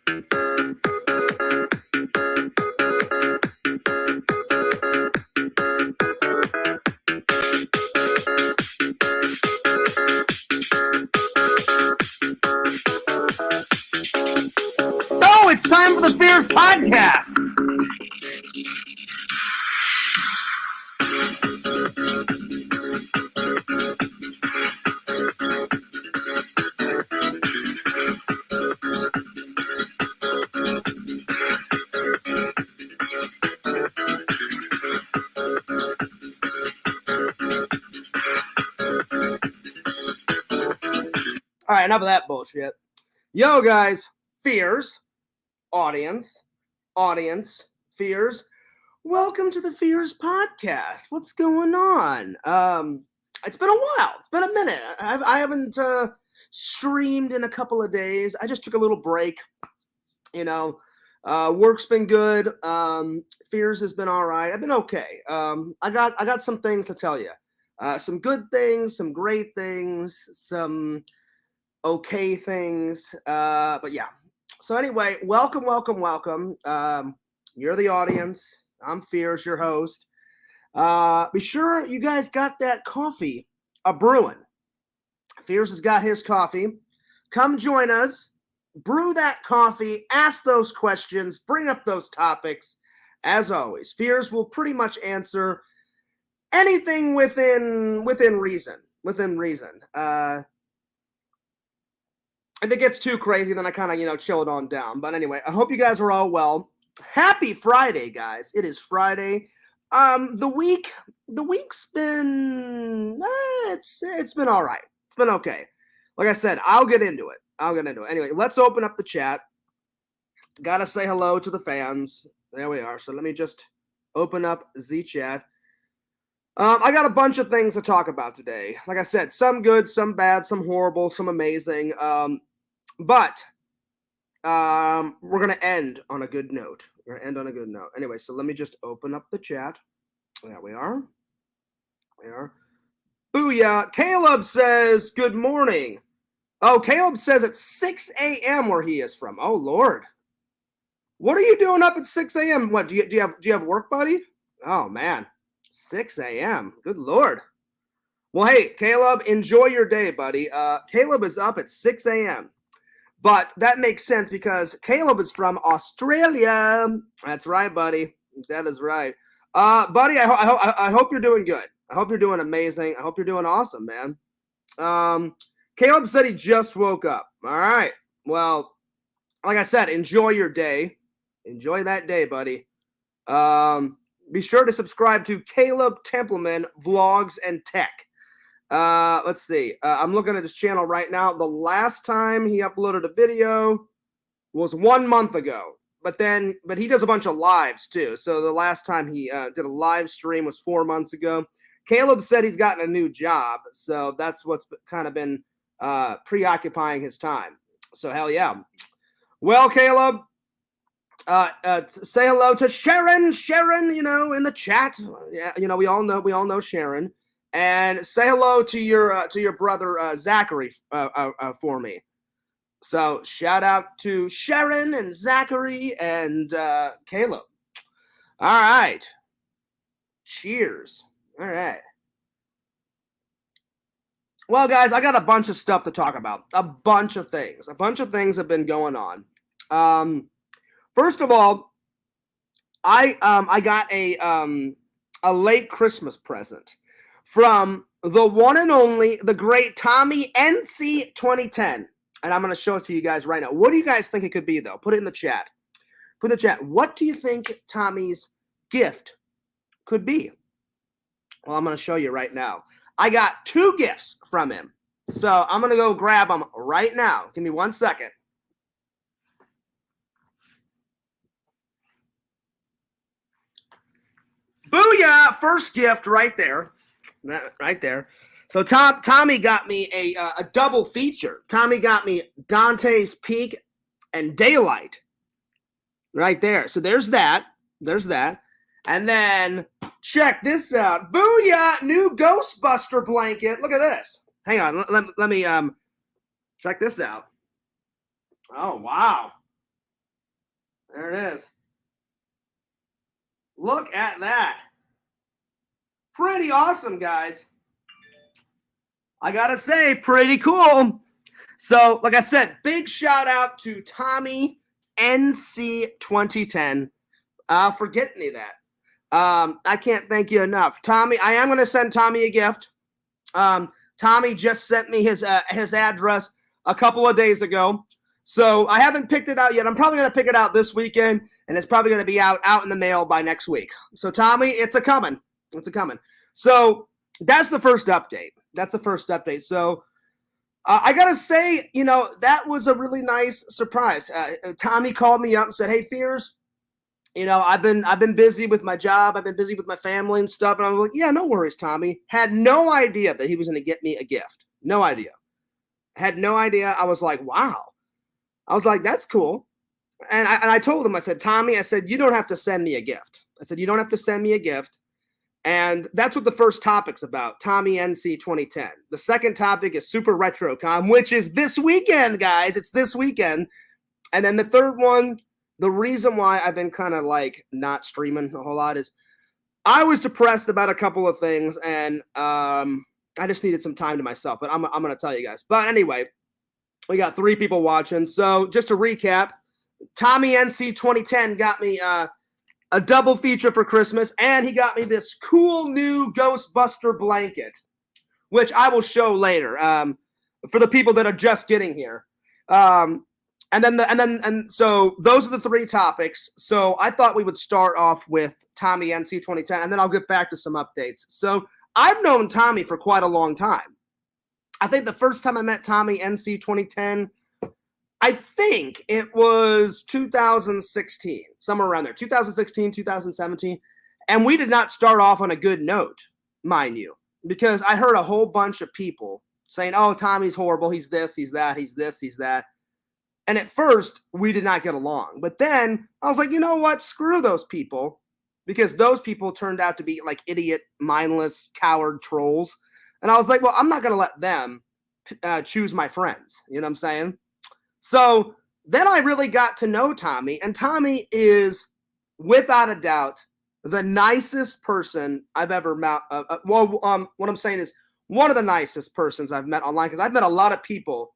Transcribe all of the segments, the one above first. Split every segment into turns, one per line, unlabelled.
Oh, it's time for the Fierce Podcast. All right, enough of that bullshit. Yo, guys, Fears, audience, Fears. Welcome to the Fears Podcast. What's going on? It's been a while. It's been a minute. I haven't streamed in a couple of days. I just took a little break. Work's been good. Fears has been all right. I've been okay. I got some things to tell you. Some good things, some great things, some okay things, but yeah. So anyway, welcome. You're the audience. I'm Fears, your host. Be sure you guys got that coffee a-brewing. Fears has got his coffee. Come join us. Brew that coffee. Ask those questions. Bring up those topics. As always, Fears will pretty much answer anything within reason. If it gets too crazy, then I kind of, chill it on down. But anyway, I hope you guys are all well. Happy Friday, guys. It is Friday. The week's been, it's been all right. It's been okay. Like I said, I'll get into it. Anyway, let's open up the chat. Gotta say hello to the fans. There we are. So let me just open up the chat. I got a bunch of things to talk about today. Like I said, some good, some bad, some horrible, some amazing. But we're going to end on a good note. Anyway, so let me just open up the chat. There we are. Booyah. Caleb says, good morning. Oh, Caleb says it's 6 a.m. where he is from. Oh, Lord. What are you doing up at 6 a.m.? What, do you have work, buddy? Oh, man. 6 a.m. Good Lord. Well, hey, Caleb, enjoy your day, buddy. Caleb is up at 6 a.m. But that makes sense because Caleb is from Australia. That's right, buddy. That is right. Buddy, I hope you're doing good. I hope you're doing amazing. I hope you're doing awesome, man. Caleb said he just woke up. All right. Well, like I said, enjoy your day. Enjoy that day, buddy. Be sure to subscribe to Caleb Templeman Vlogs and Tech. Let's see. I'm looking at his channel right now. The last time he uploaded a video was 1 month ago. But he does a bunch of lives too. So the last time he did a live stream was 4 months ago. Caleb said he's gotten a new job. So that's what's kind of been preoccupying his time. So hell yeah. Well, Caleb, say hello to Sharon, in the chat. Yeah, we all know Sharon. And say hello to your brother Zachary for me. So shout out to Sharon and Zachary and Caleb. All right. Cheers. All right. Well, guys, I got a bunch of stuff to talk about. A bunch of things have been going on. First of all, I got a late Christmas present from the one and only, the great Tommync2010. And I'm going to show it to you guys right now. What do you guys think it could be, though? Put it in the chat. What do you think Tommy's gift could be? Well, I'm going to show you right now. I got 2 gifts from him. So I'm going to go grab them right now. Give me 1 second. Booyah! First gift right there. Right there. So Tommy got me a double feature. Tommy got me Dante's Peak and Daylight. Right there. So there's that. And then check this out. Booyah! New Ghostbuster blanket. Look at this. Hang on. Let me check this out. Oh, wow. it is. Look at that. Pretty awesome, guys. I gotta say, pretty cool. So, like I said, big shout out to Tommync2010 for getting me that. I can't thank you enough. Tommy, I am going to send Tommy a gift. Tommy just sent me his address a couple of days ago. So I haven't picked it out yet. I'm probably going to pick it out this weekend, and it's probably going to be out in the mail by next week. So, Tommy, it's a-coming. It's a-coming. So that's the first update. So I got to say, that was a really nice surprise. Tommy called me up and said, "Hey, Fears, I've been busy with my job. I've been busy with my family and stuff." And I was like, "Yeah, no worries, Tommy." Had no idea that he was going to get me a gift. No idea. Had no idea. I was like, wow. I was like, that's cool. And I told him, I said, "Tommy," I said, "you don't have to send me a gift." I said, "You don't have to send me a gift." And that's what the first topic's about, Tommync2010. The second topic is SuperRetro, which is this weekend, guys. It's this weekend. And then the third one, the reason why I've been kind of like not streaming a whole lot is I was depressed about a couple of things, and I just needed some time to myself. But I'm going to tell you guys. But anyway, we got 3 people watching. So just to recap, Tommync2010 got me a double feature for Christmas, and he got me this cool new Ghostbuster blanket, which I will show later for the people that are just getting here. So those are the 3 topics. So I thought we would start off with Tommync2010, and then I'll get back to some updates. So I've known Tommy for quite a long time. I think the first time I met Tommync2010, I think it was 2016, somewhere around there, 2016, 2017. And we did not start off on a good note, mind you, because I heard a whole bunch of people saying, "Oh, Tommy's horrible. He's this, he's that, he's this, he's that." And at first, we did not get along. But then I was like, you know what? Screw those people, because those people turned out to be like idiot, mindless, coward trolls. And I was like, well, I'm not going to let them choose my friends. You know what I'm saying? So then I really got to know Tommy, and Tommy is, without a doubt, the nicest person I've ever met. What I'm saying is one of the nicest persons I've met online, because I've met a lot of people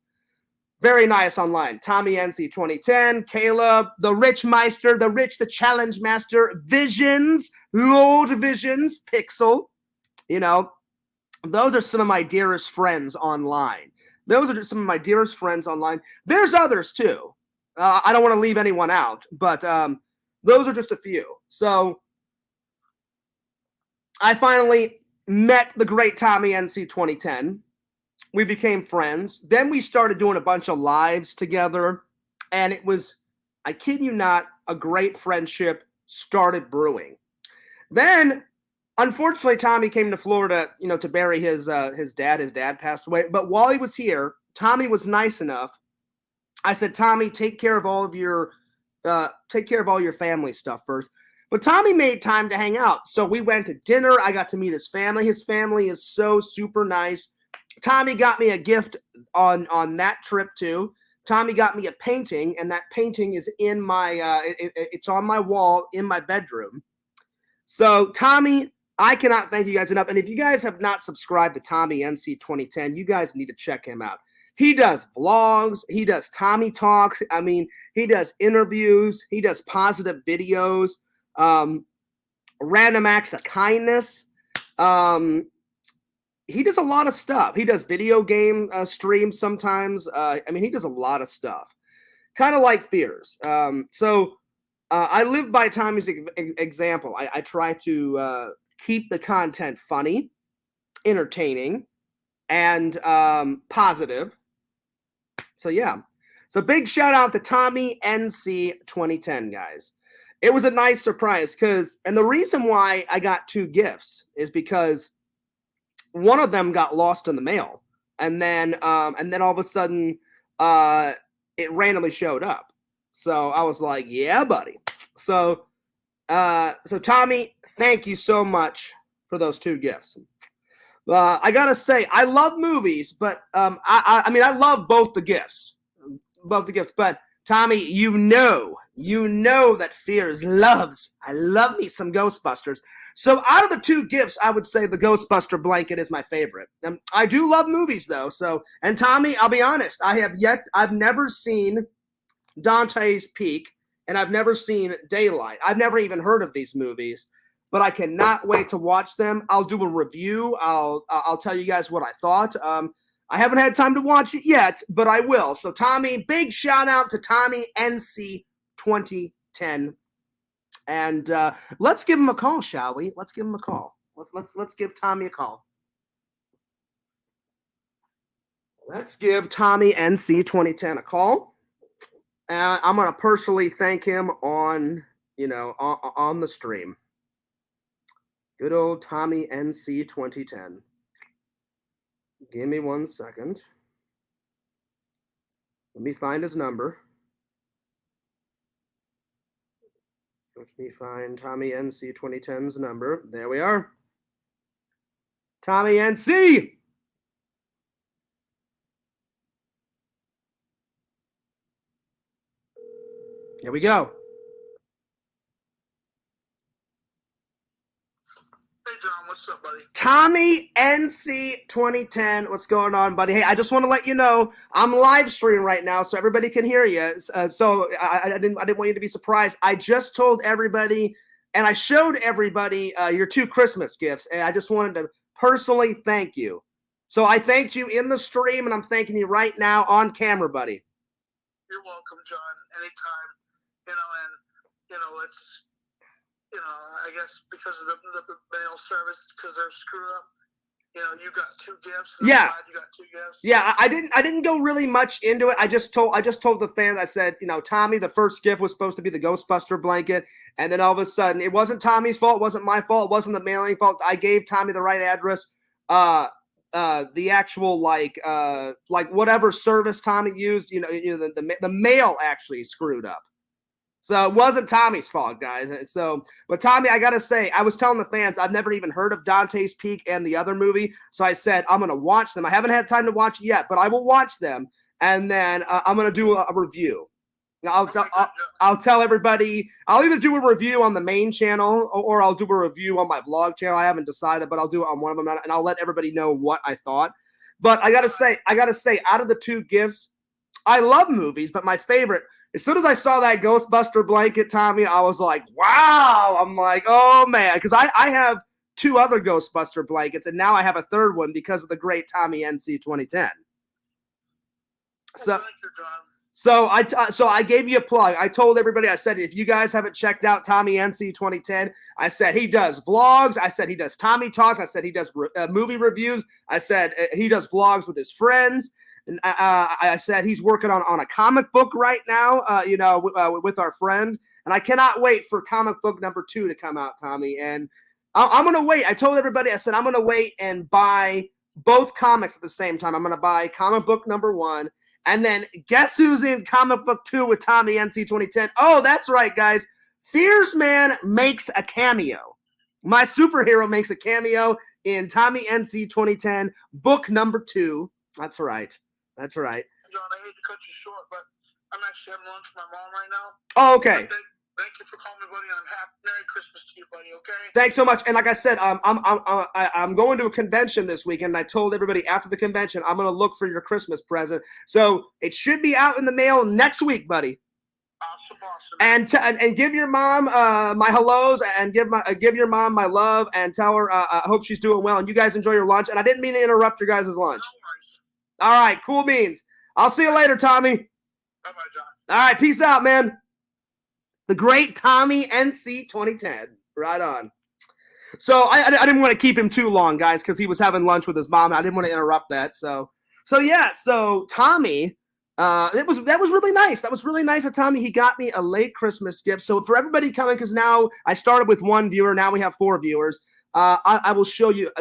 very nice online. Tommync2010, Caleb, the Rich Meister, the Challenge Master, Visions, Lord Visions, Pixel. Those are some of my dearest friends online. Those are just some of my dearest friends online. There's others too. I don't want to leave anyone out, but those are just a few. So I finally met the great Tommync2010. We became friends. Then we started doing a bunch of lives together, and it was, I kid you not, a great friendship started brewing. Then, unfortunately, Tommy came to Florida, to bury his dad. His dad passed away. But while he was here, Tommy was nice enough. I said, "Tommy, take care of all your family stuff first." But Tommy made time to hang out. So we went to dinner. I got to meet his family. His family is so super nice. Tommy got me a gift on that trip too. Tommy got me a painting, and that painting is in my it's on my wall in my bedroom. So Tommy, I cannot thank you guys enough. And if you guys have not subscribed to Tommync2010, you guys need to check him out. He does vlogs. He does Tommy Talks. I mean, he does interviews. He does positive videos, random acts of kindness. He does a lot of stuff. He does video game streams sometimes. He does a lot of stuff. Kind of like Fears. I live by Tommy's example. I try to keep the content funny, entertaining, and positive. So yeah. So big shout out to Tommync2010, guys. It was a nice surprise and the reason why I got 2 gifts is because one of them got lost in the mail, and then all of a sudden it randomly showed up. So I was like, yeah, buddy. So Tommy, thank you so much for those 2 gifts. I gotta say, I love movies, but I love both the gifts. But Tommy, you you know that Fears loves. I love me some Ghostbusters. So out of the two gifts, I would say the Ghostbuster blanket is my favorite. I do love movies though. So, and Tommy, I'll be honest, I've never seen Dante's Peak, and I've never seen Daylight. I've never even heard of these movies, but I cannot wait to watch them. I'll do a review. I'll tell you guys what I thought. I haven't had time to watch it yet, but I will. So Tommy, big shout out to Tommync2010, and let's give him a call, shall we? Let's give him a call. Let's give Tommy a call. Let's give Tommync2010 a call. I'm going to personally thank him on the stream. Good old Tommync2010. Give me 1 second. Let me find his number. Let me find Tommync2010's number. There we are. Tommync! Here we go.
Hey, John, what's up, buddy?
Tommync2010, what's going on, buddy? Hey, I just want to let you know I'm live streaming right now, so everybody can hear you. So I didn't want you to be surprised. I just told everybody, and I showed everybody your 2 Christmas gifts, and I just wanted to personally thank you. So I thanked you in the stream, and I'm thanking you right now on camera, buddy.
You're welcome, John. Anytime. It's, I guess because of the mail service, because they're screwed up. You got 2 gifts.
Yeah.
I'm glad you got 2 gifts.
Yeah, I didn't go really much into it. I just told the fans, I said, Tommy, the first gift was supposed to be the Ghostbuster blanket, and then all of a sudden, it wasn't Tommy's fault, it wasn't my fault, it wasn't the mailing fault. I gave Tommy the right address. The actual like whatever service Tommy used, the mail actually screwed up. So it wasn't Tommy's fault, guys. So, but Tommy, I gotta say, I was telling the fans I've never even heard of Dante's Peak and the other movie. So I said I'm gonna watch them. I haven't had time to watch it yet, but I will watch them, and then I'm gonna do a review. I'll tell everybody. I'll either do a review on the main channel or I'll do a review on my vlog channel. I haven't decided, but I'll do it on one of them, and I'll let everybody know what I thought. But I gotta say, out of the 2 gifts, I love movies, but my favorite, as soon as I saw that Ghostbuster blanket, Tommy, I was like, wow. I'm like, oh, man. Because I have 2 other Ghostbuster blankets, and now I have a 3rd one because of the great Tommync2010. So I gave you a plug. I told everybody, I said, if you guys haven't checked out Tommync2010, I said he does vlogs. I said he does Tommy Talks. I said he does movie reviews. I said he does vlogs with his friends. And I said he's working on a comic book right now, with our friend. And I cannot wait for comic book number 2 to come out, Tommy. And I'm going to wait. I told everybody, I said, I'm going to wait and buy both comics at the same time. I'm going to buy comic book number 1. And then guess who's in comic book 2 with Tommync2010? Oh, that's right, guys. Fears Man makes a cameo. My superhero makes a cameo in Tommync2010 book number 2. That's right. That's right.
John, I hate to cut you short, but I'm actually having lunch with my mom right now.
Oh, okay.
Thank you for calling me, buddy, and Merry Christmas to you, buddy, okay?
Thanks so much. And like I said, I'm going to a convention this weekend, and I told everybody after the convention, I'm going to look for your Christmas present. So it should be out in the mail next week, buddy.
Awesome.
And give your mom my hellos, and give your mom my love, and tell her I hope she's doing well, and you guys enjoy your lunch. And I didn't mean to interrupt your guys' lunch.
No worries.
All right, cool beans. I'll see you later, Tommy.
Bye-bye, John.
All right, peace out, man. The great Tommync2010. Right on. So I didn't want to keep him too long, guys, because he was having lunch with his mom. I didn't want to interrupt that. So Tommy, that was really nice. That was really nice of Tommy. He got me a late Christmas gift. So for everybody coming, because now I started with 1 viewer, now we have 4 viewers. I will show you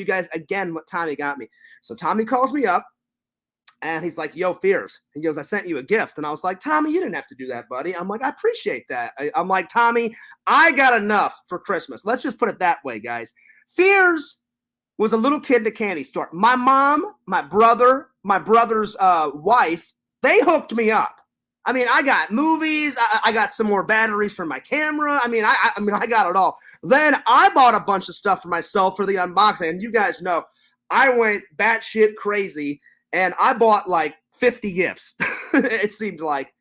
guys again what Tommy got me. So Tommy calls me up, and he's like, yo, Fears. He goes, I sent you a gift. And I was like, Tommy, you didn't have to do that, buddy. I'm like, I appreciate that. I'm like, Tommy, I got enough for Christmas. Let's just put it that way, guys. Fears was a little kid in a candy store. My mom, my brother, my brother's wife, they hooked me up. I mean, I got movies. I got some more batteries for my camera. I mean, I got it all. Then I bought a bunch of stuff for myself for the unboxing. And you guys know, I went batshit crazy, and I bought like 50 gifts. It seemed like.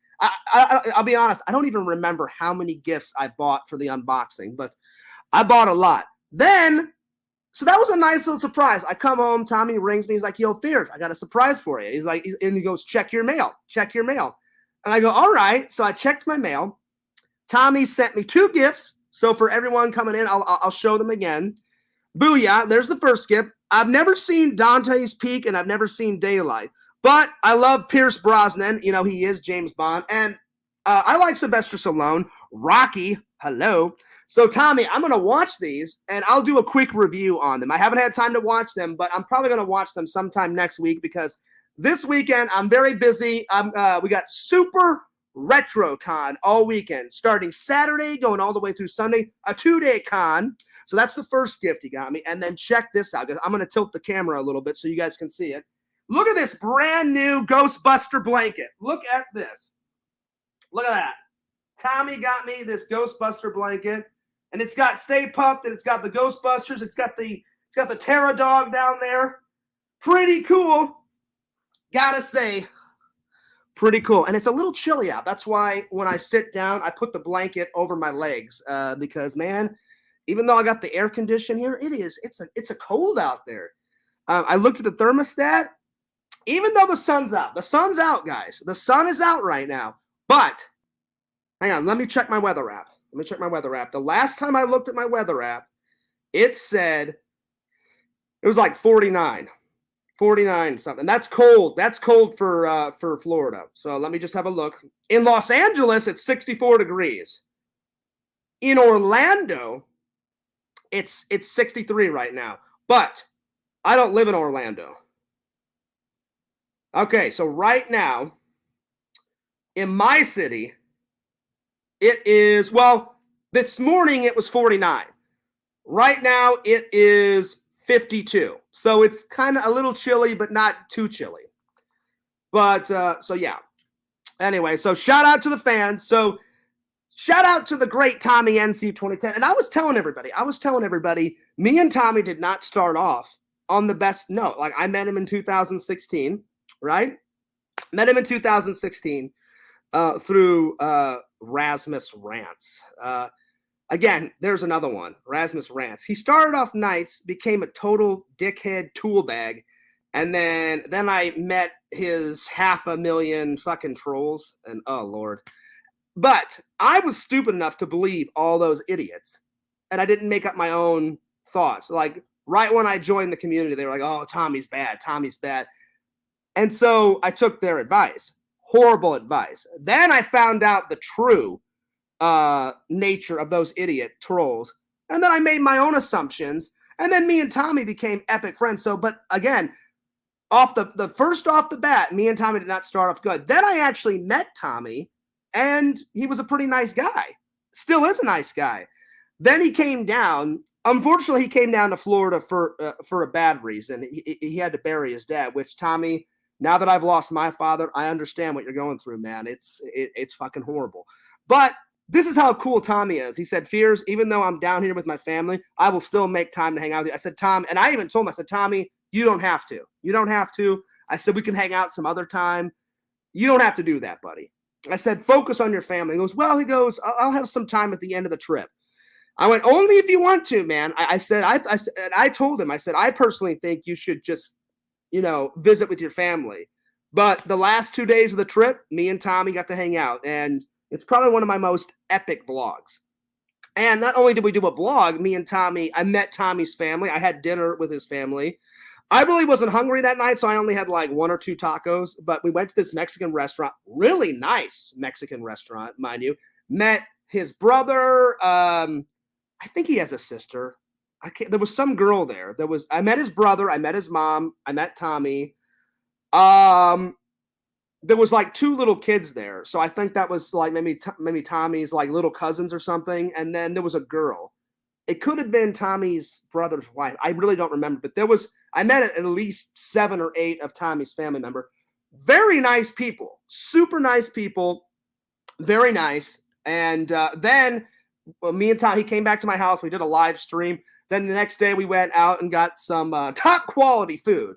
I'll be honest, I don't even remember how many gifts I bought for the unboxing, but I bought a lot. Then, so that was a nice little surprise. I come home, Tommy rings me. He's like, yo, Fierce, I got a surprise for you. He's like, and he goes, check your mail. And I go, all right. So I checked my mail. Tommy sent me 2 gifts. So for everyone coming in, I'll show them again. Booyah, there's the first gift. I've never seen Dante's Peak, and I've never seen Daylight. But I love Pierce Brosnan. You know, he is James Bond. And I like Sylvester Stallone. Rocky, hello. So, Tommy, I'm going to watch these, and I'll do a quick review on them. I haven't had time to watch them, but I'm probably going to watch them sometime next week because this weekend I'm very busy. We got SuperRetro Con all weekend, starting Saturday, going all the way through Sunday, a 2-day con. So that's the first gift he got me. And then check this out. I'm going to tilt the camera a little bit so you guys can see it. Look at this brand new Ghostbuster blanket. Look at this. Look at that. Tommy got me this Ghostbuster blanket. And it's got Stay Puft, and it's got the Ghostbusters. It's got the Terra Dog down there. Pretty cool. Gotta say, pretty cool. And it's a little chilly out. That's why when I sit down, I put the blanket over my legs because, man, even though I got the air condition here, it's a cold out there. I looked at the thermostat. Even though the sun's out, guys. The sun is out right now. But hang on, let me check my weather app. The last time I looked at my weather app, it said it was like 49 something. That's cold. That's cold for Florida. So let me just have a look. In Los Angeles, it's 64 degrees. In Orlando, it's 63 right now. But I don't live in Orlando. Okay, so right now, in my city, it is, well, this morning it was 49. Right now it is 52. So it's kind of a little chilly, but not too chilly. But, so yeah. Anyway, so shout out to the fans. So shout out to the great Tommync2010. And I was telling everybody, me and Tommy did not start off on the best note. Like, I met him in 2016, right? Met him in 2016 through Rasmus Rants. Again, there's another one, Rasmus Rants. He started off nights, became a total dickhead tool bag, and then I met his 500,000 fucking trolls, and oh Lord. But I was stupid enough to believe all those idiots, and I didn't make up my own thoughts. Like, right when I joined the community, they were like, oh, Tommy's bad. And so I took their advice. Horrible advice. Then I found out the true nature of those idiot trolls. And then I made my own assumptions. And then me and Tommy became epic friends. So, but again, off the bat, me and Tommy did not start off good. Then I actually met Tommy, and he was a pretty nice guy. Still is a nice guy. Then he came down. Unfortunately, he came down to Florida for a bad reason. He had to bury his dad, which, Tommy, now that I've lost my father, I understand what you're going through, man. It's fucking horrible. But this is how cool Tommy is. He said, Fears, even though I'm down here with my family, I will still make time to hang out with you. I said, Tom, and I even told him, I said, Tommy, you don't have to. I said, we can hang out some other time. You don't have to do that, buddy. I said, focus on your family. He goes, I'll have some time at the end of the trip. I went, only if you want to, man. I told him, I said, I personally think you should just, visit with your family. But the last 2 days of the trip, me and Tommy got to hang out, and it's probably one of my most epic vlogs. And not only did we do a vlog, me and Tommy, I met Tommy's family. I had dinner with his family. I really wasn't hungry that night, so I only had like 1 or 2 tacos. But we went to this Mexican restaurant, really nice Mexican restaurant, mind you. Met his brother. I think he has a sister. There was some girl there. I met his brother. I met his mom. I met Tommy. There was like 2 little kids there. So I think that was like maybe Tommy's like little cousins or something. And then there was a girl. It could have been Tommy's brother's wife. I really don't remember. But I met at least 7 or 8 of Tommy's family member. Very nice people. Super nice people. Very nice. And then me and Tom, he came back to my house. We did a live stream. Then the next day we went out and got some top quality food,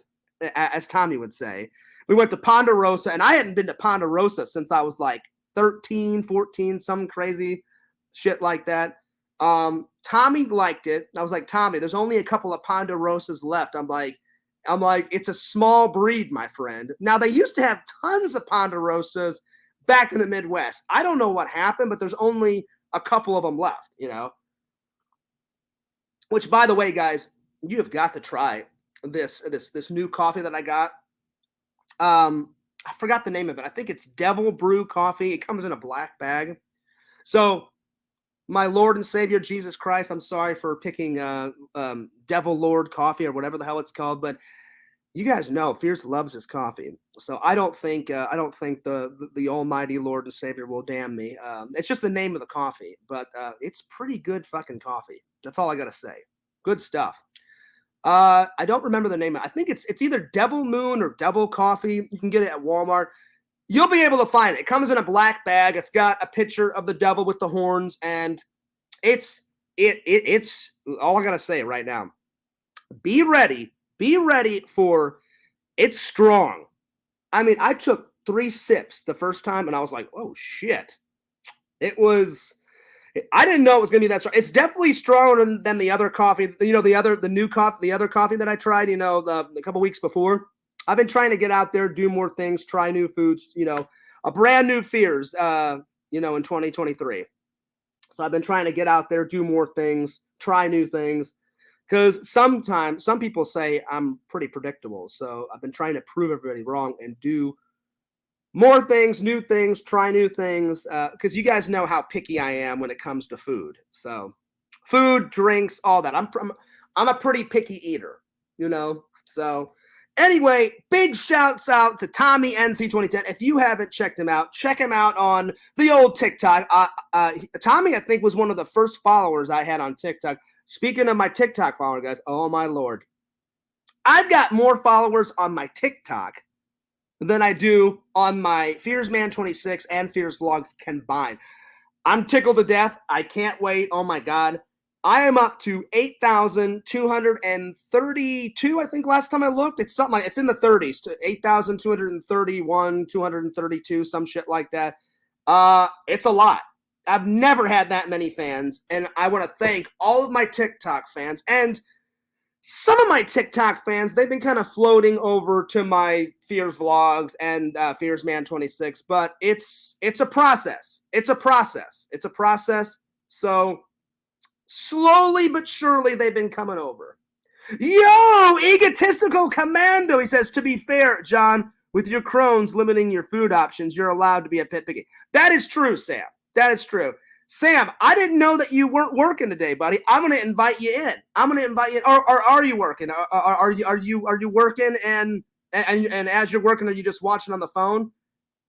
as Tommy would say. We went to Ponderosa, and I hadn't been to Ponderosa since I was like 13, 14, some crazy shit like that. Tommy liked it. I was like, Tommy, there's only a couple of Ponderosas left. I'm like, it's a small breed, my friend. Now, they used to have tons of Ponderosas back in the Midwest. I don't know what happened, but there's only a couple of them left, you know. Which, by the way, guys, you have got to try this new coffee that I got. I forgot the name of it. I think it's Devil Brew coffee. It comes in a black bag. So, my Lord and Savior Jesus Christ, I'm sorry for picking Devil Lord coffee or whatever the hell it's called, but you guys know Fierce loves his coffee. So I don't think the Almighty Lord and Savior will damn me. It's just the name of the coffee, but it's pretty good fucking coffee. That's all I gotta say. Good stuff. I don't remember the name. I think it's either Devil Moon or Devil Coffee. You can get it at Walmart. You'll be able to find it. It comes in a black bag. It's got a picture of the devil with the horns, and it's all I gotta say right now. Be ready for it's strong. I mean, I took 3 sips the first time, and I was like, "Oh shit!" I didn't know it was gonna be that strong. It's definitely stronger than the other coffee. You know, the other coffee that I tried. You know, the couple weeks before. I've been trying to get out there, do more things, try new foods. You know, a brand new Fears. You know, in 2023. So I've been trying to get out there, do more things, try new things. Because sometimes some people say I'm pretty predictable. So I've been trying to prove everybody wrong and do more things, new things, try new things. Because you guys know how picky I am when it comes to food. So food, drinks, all that. I'm a pretty picky eater, you know. So anyway, big shouts out to Tommync2010. If you haven't checked him out, check him out on the old TikTok. Tommy, I think, was one of the first followers I had on TikTok. Speaking of my TikTok follower, guys, oh my Lord. I've got more followers on my TikTok than I do on my FearsMan26 and Fears Vlogs combined. I'm tickled to death. I can't wait. Oh my God. I am up to 8,232, I think last time I looked. It's something like, it's in the 30s to 8,231, 232, some shit like that. It's a lot. I've never had that many fans, and I want to thank all of my TikTok fans. And some of my TikTok fans, they've been kind of floating over to my Fears Vlogs and FearsMan26, but it's a process. It's a process. So slowly but surely, they've been coming over. Yo, egotistical commando, he says, to be fair, John, with your Crohn's limiting your food options, you're allowed to be a bit picky. That is true, Sam. That is true. Sam, I didn't know that you weren't working today, buddy. I'm going to invite you in. Or are you working? Are you working and as you're working, are you just watching on the phone?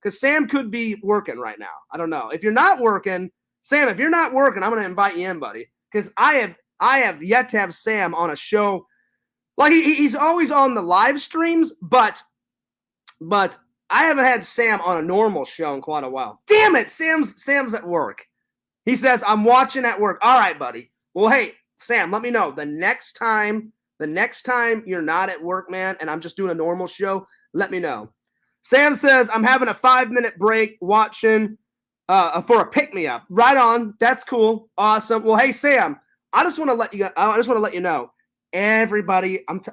Because Sam could be working right now. I don't know. If you're not working, Sam, I'm going to invite you in, buddy. Because I have yet to have Sam on a show. Like he's always on the live streams, but I haven't had Sam on a normal show in quite a while. Damn it, Sam's at work. He says, I'm watching at work. All right, buddy. Well, hey, Sam, let me know. The next time you're not at work, man, and I'm just doing a normal show, let me know. Sam says, I'm having a 5-minute break watching for a pick-me-up. Right on. That's cool. Awesome. Well, hey, Sam, I just want to let you know, everybody, I've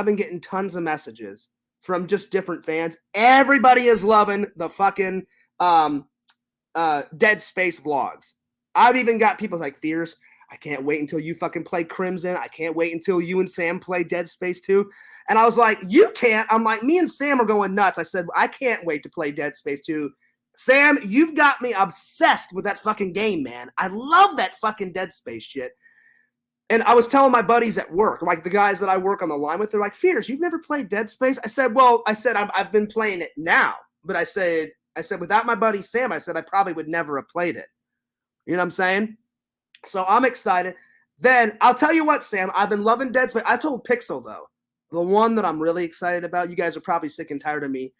been getting tons of messages from just different fans. Everybody is loving the fucking Dead Space vlogs. I've even got people like Fears. I can't wait until you fucking play Crimson. I can't wait until you and Sam play Dead Space 2. And I was like, you can't. I'm like, me and Sam are going nuts. I said, I can't wait to play Dead Space 2. Sam, you've got me obsessed with that fucking game, man. I love that fucking Dead Space shit. And I was telling my buddies at work, like the guys that I work on the line with, they're like, Fears, you've never played Dead Space? I said, I've been playing it now. But I said, without my buddy Sam, I said, I probably would never have played it. You know what I'm saying? So I'm excited. Then I'll tell you what, Sam, I've been loving Dead Space. I told Pixel, though, the one that I'm really excited about, you guys are probably sick and tired of me.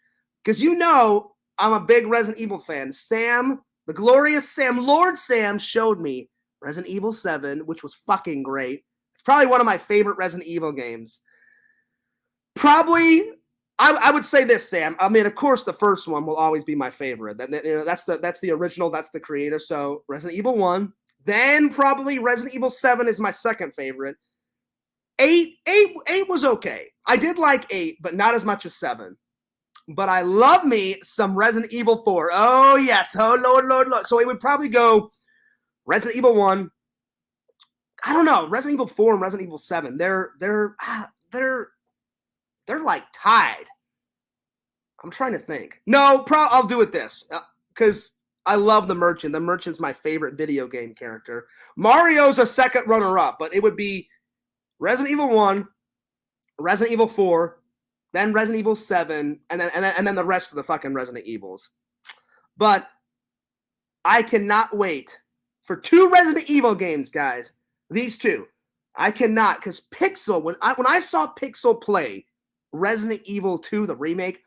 Because you know I'm a big Resident Evil fan. Sam, the glorious Sam, Lord Sam, showed me Resident Evil 7, which was fucking great. It's probably one of my favorite Resident Evil games. Probably, I would say this, Sam. I mean, of course, the first one will always be my favorite. That's the original. That's the creator. So Resident Evil 1. Then probably Resident Evil 7 is my second favorite. 8 was okay. I did like 8, but not as much as 7. But I love me some Resident Evil 4. Oh, yes. Oh, Lord, Lord, Lord. So it would probably go Resident Evil 1. I don't know. Resident Evil 4 and Resident Evil 7. They're like tied. I'm trying to think. No, I'll do it this. Because I love the Merchant. The Merchant's my favorite video game character. Mario's a second runner-up, but it would be Resident Evil 1, Resident Evil 4, then Resident Evil 7, and then the rest of the fucking Resident Evils. But I cannot wait for 2 Resident Evil games, guys. These 2. I cannot, because Pixel, when I saw Pixel play Resident Evil 2, the remake,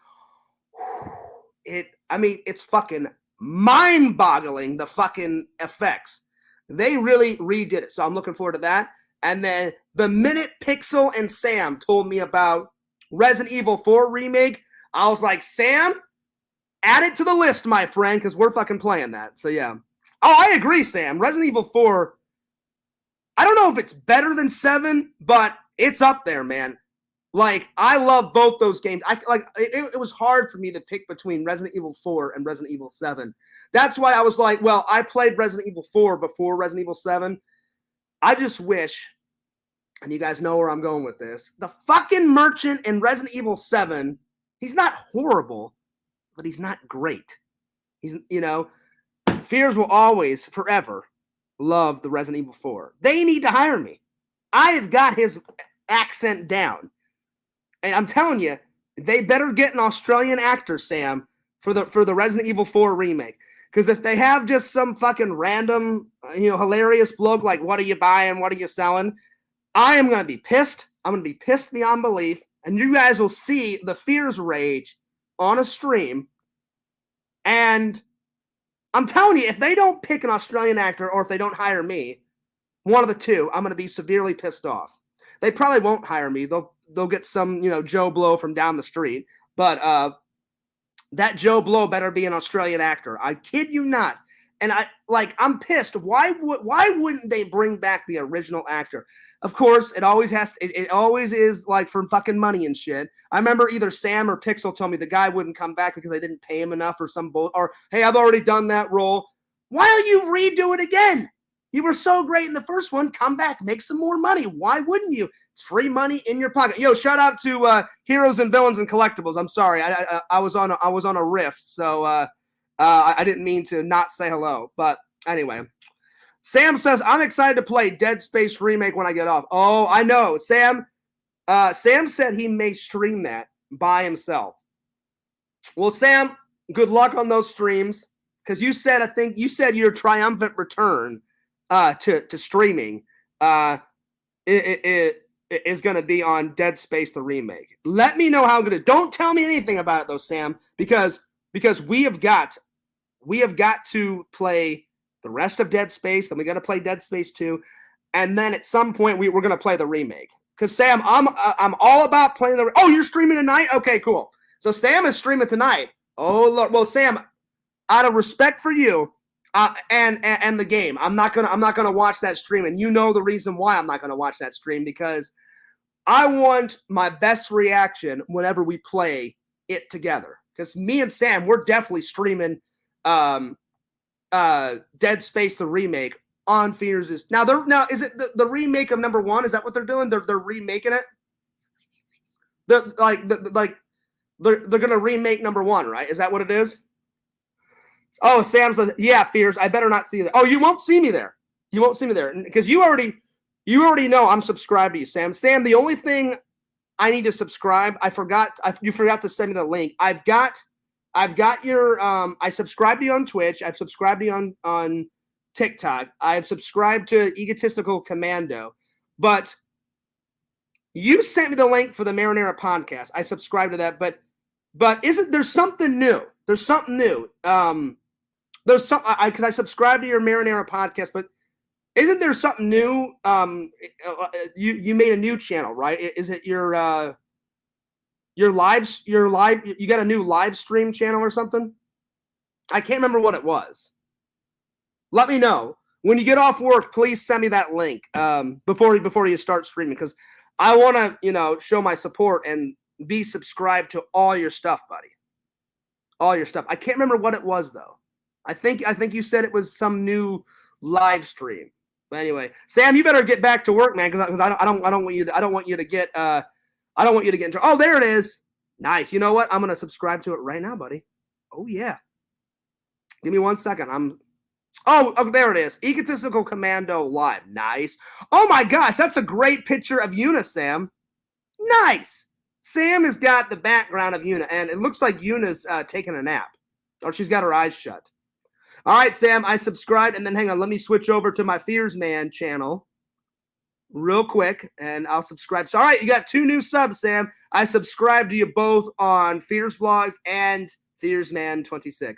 it's fucking mind-boggling, the fucking effects. They really redid it, so I'm looking forward to that. And then the minute Pixel and Sam told me about Resident Evil 4 remake, I was like, Sam, add it to the list, my friend, because we're fucking playing that. So, yeah. Oh, I agree, Sam. Resident Evil 4, I don't know if it's better than 7, but it's up there, man. Like, I love both those games. It was hard for me to pick between Resident Evil 4 and Resident Evil 7. That's why I was like, well, I played Resident Evil 4 before Resident Evil 7. I just wish, and you guys know where I'm going with this, the fucking Merchant in Resident Evil 7, he's not horrible, but he's not great. He's, Fears will always, forever, love the Resident Evil 4. They need to hire me. I have got his accent down. And I'm telling you, they better get an Australian actor, Sam, for the Resident Evil 4 remake. Because if they have just some fucking random, hilarious bloke like, what are you buying, what are you selling, I am going to be pissed. I'm going to be pissed beyond belief. And you guys will see the Fears rage on a stream. And I'm telling you, if they don't pick an Australian actor or if they don't hire me, one of the two, I'm going to be severely pissed off. They probably won't hire me. They'll get some, Joe Blow from down the street. But that Joe Blow better be an Australian actor. I kid you not. And I'm pissed. Why wouldn't they bring back the original actor? Of course, it always is like for fucking money and shit. I remember either Sam or Pixel told me the guy wouldn't come back because they didn't pay him enough or some bull. Or, hey, I've already done that role. Why don't you redo it again? You were so great in the first one. Come back, make some more money. Why wouldn't you? It's free money in your pocket. Yo, shout out to Heroes and Villains and Collectibles. I'm sorry, I was on a riff, so I didn't mean to not say hello. But anyway, Sam says I'm excited to play Dead Space remake when I get off. Oh, I know, Sam. Sam said he may stream that by himself. Well, Sam, good luck on those streams because you said your triumphant return to streaming it is going to be on Dead Space the remake. Let me know how good it is. Don't tell me anything about it though, Sam, because we have got to play the rest of Dead Space. Then we got to play Dead Space 2, and then at some point we're going to play the remake. Because Sam, I'm all about playing the. Oh, you're streaming tonight? Okay, cool. So Sam is streaming tonight. Oh Lord. Well, Sam, out of respect for you. And the game, I'm not gonna watch that stream, and you know the reason why I'm not gonna watch that stream because I want my best reaction whenever we play it together. Because me and Sam, we're definitely streaming Dead Space the remake on Fears. Is it the remake of number 1? Is that what they're doing? They're remaking it. They're gonna remake number 1, right? Is that what it is? Oh, Sam says, yeah, Fears, I better not see you there. Oh, you won't see me there. You won't see me there. Because you already know I'm subscribed to you, Sam. Sam, the only thing I need to subscribe, you forgot to send me the link. I've got your, I subscribed to you on Twitch. I've subscribed to you on TikTok. I've subscribed to Egotistical Commando. But you sent me the link for the Marinara podcast. I subscribed to that. But there's something new. There's something new. There's some because I subscribe to your Marinara podcast, but isn't there something new? You made a new channel, right? Is it your live? You got a new live stream channel or something? I can't remember what it was. Let me know when you get off work. Please send me that link before you start streaming, because I want to show my support and be subscribed to all your stuff, buddy. All your stuff. I can't remember what it was though. I think you said it was some new live stream. But anyway, Sam, you better get back to work, man, because I don't want you to get in trouble. Oh, there it is. Nice. You know what? I'm gonna subscribe to it right now, buddy. Oh yeah. Give me 1 second. Oh, there it is. Egotistical Commando Live. Nice. Oh my gosh, that's a great picture of Una, Sam. Nice. Sam has got the background of Una, and it looks like Una's taking a nap, or she's got her eyes shut. All right, Sam, I subscribed, and then hang on, let me switch over to my Fears Man channel real quick, and I'll subscribe. So, all right, you got 2 new subs, Sam. I subscribed to you both on Fears Vlogs and FearsMan26.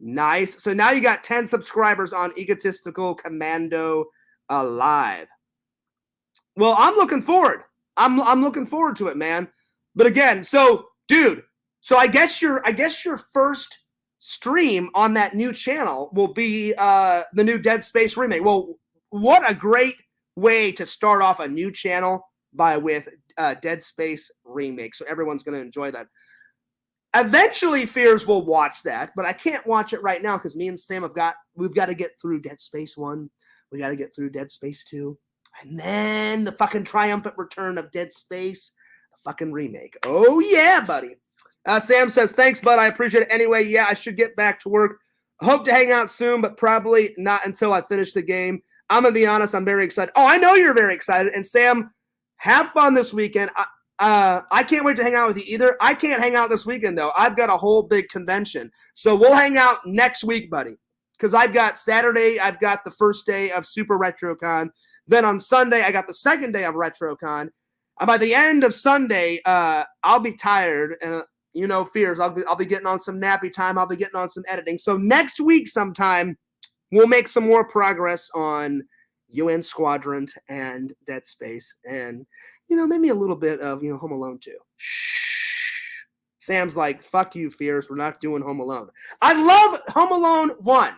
Nice. So now you got 10 subscribers on Egotistical Commando Live. Well, I'm looking forward. I'm looking forward to it, man. But again, dude, I guess your first stream on that new channel will be the new Dead Space remake. Well, what a great way to start off a new channel with Dead Space remake. So everyone's going to enjoy that. Eventually, Fears will watch that, but I can't watch it right now because me and Sam we've got to get through Dead Space 1. We got to get through Dead Space 2. And then the fucking triumphant return of Dead Space, the fucking remake. Oh, yeah, buddy. Sam says, thanks, bud. I appreciate it. Anyway, yeah, I should get back to work. Hope to hang out soon, but probably not until I finish the game. I'm going to be honest. I'm very excited. Oh, I know you're very excited. And Sam, have fun this weekend. I can't wait to hang out with you either. I can't hang out this weekend, though. I've got a whole big convention. So we'll hang out next week, buddy, because I've got Saturday. I've got the first day of SuperRetro. Then on Sunday, I got the second day of RetroCon. And by the end of Sunday, I'll be tired. And, Fears, I'll be getting on some nappy time. I'll be getting on some editing. So next week sometime, we'll make some more progress on UN Squadron and Dead Space. And, maybe a little bit of, Home Alone 2. Shh. Sam's like, fuck you, Fears. We're not doing Home Alone. I love Home Alone 1.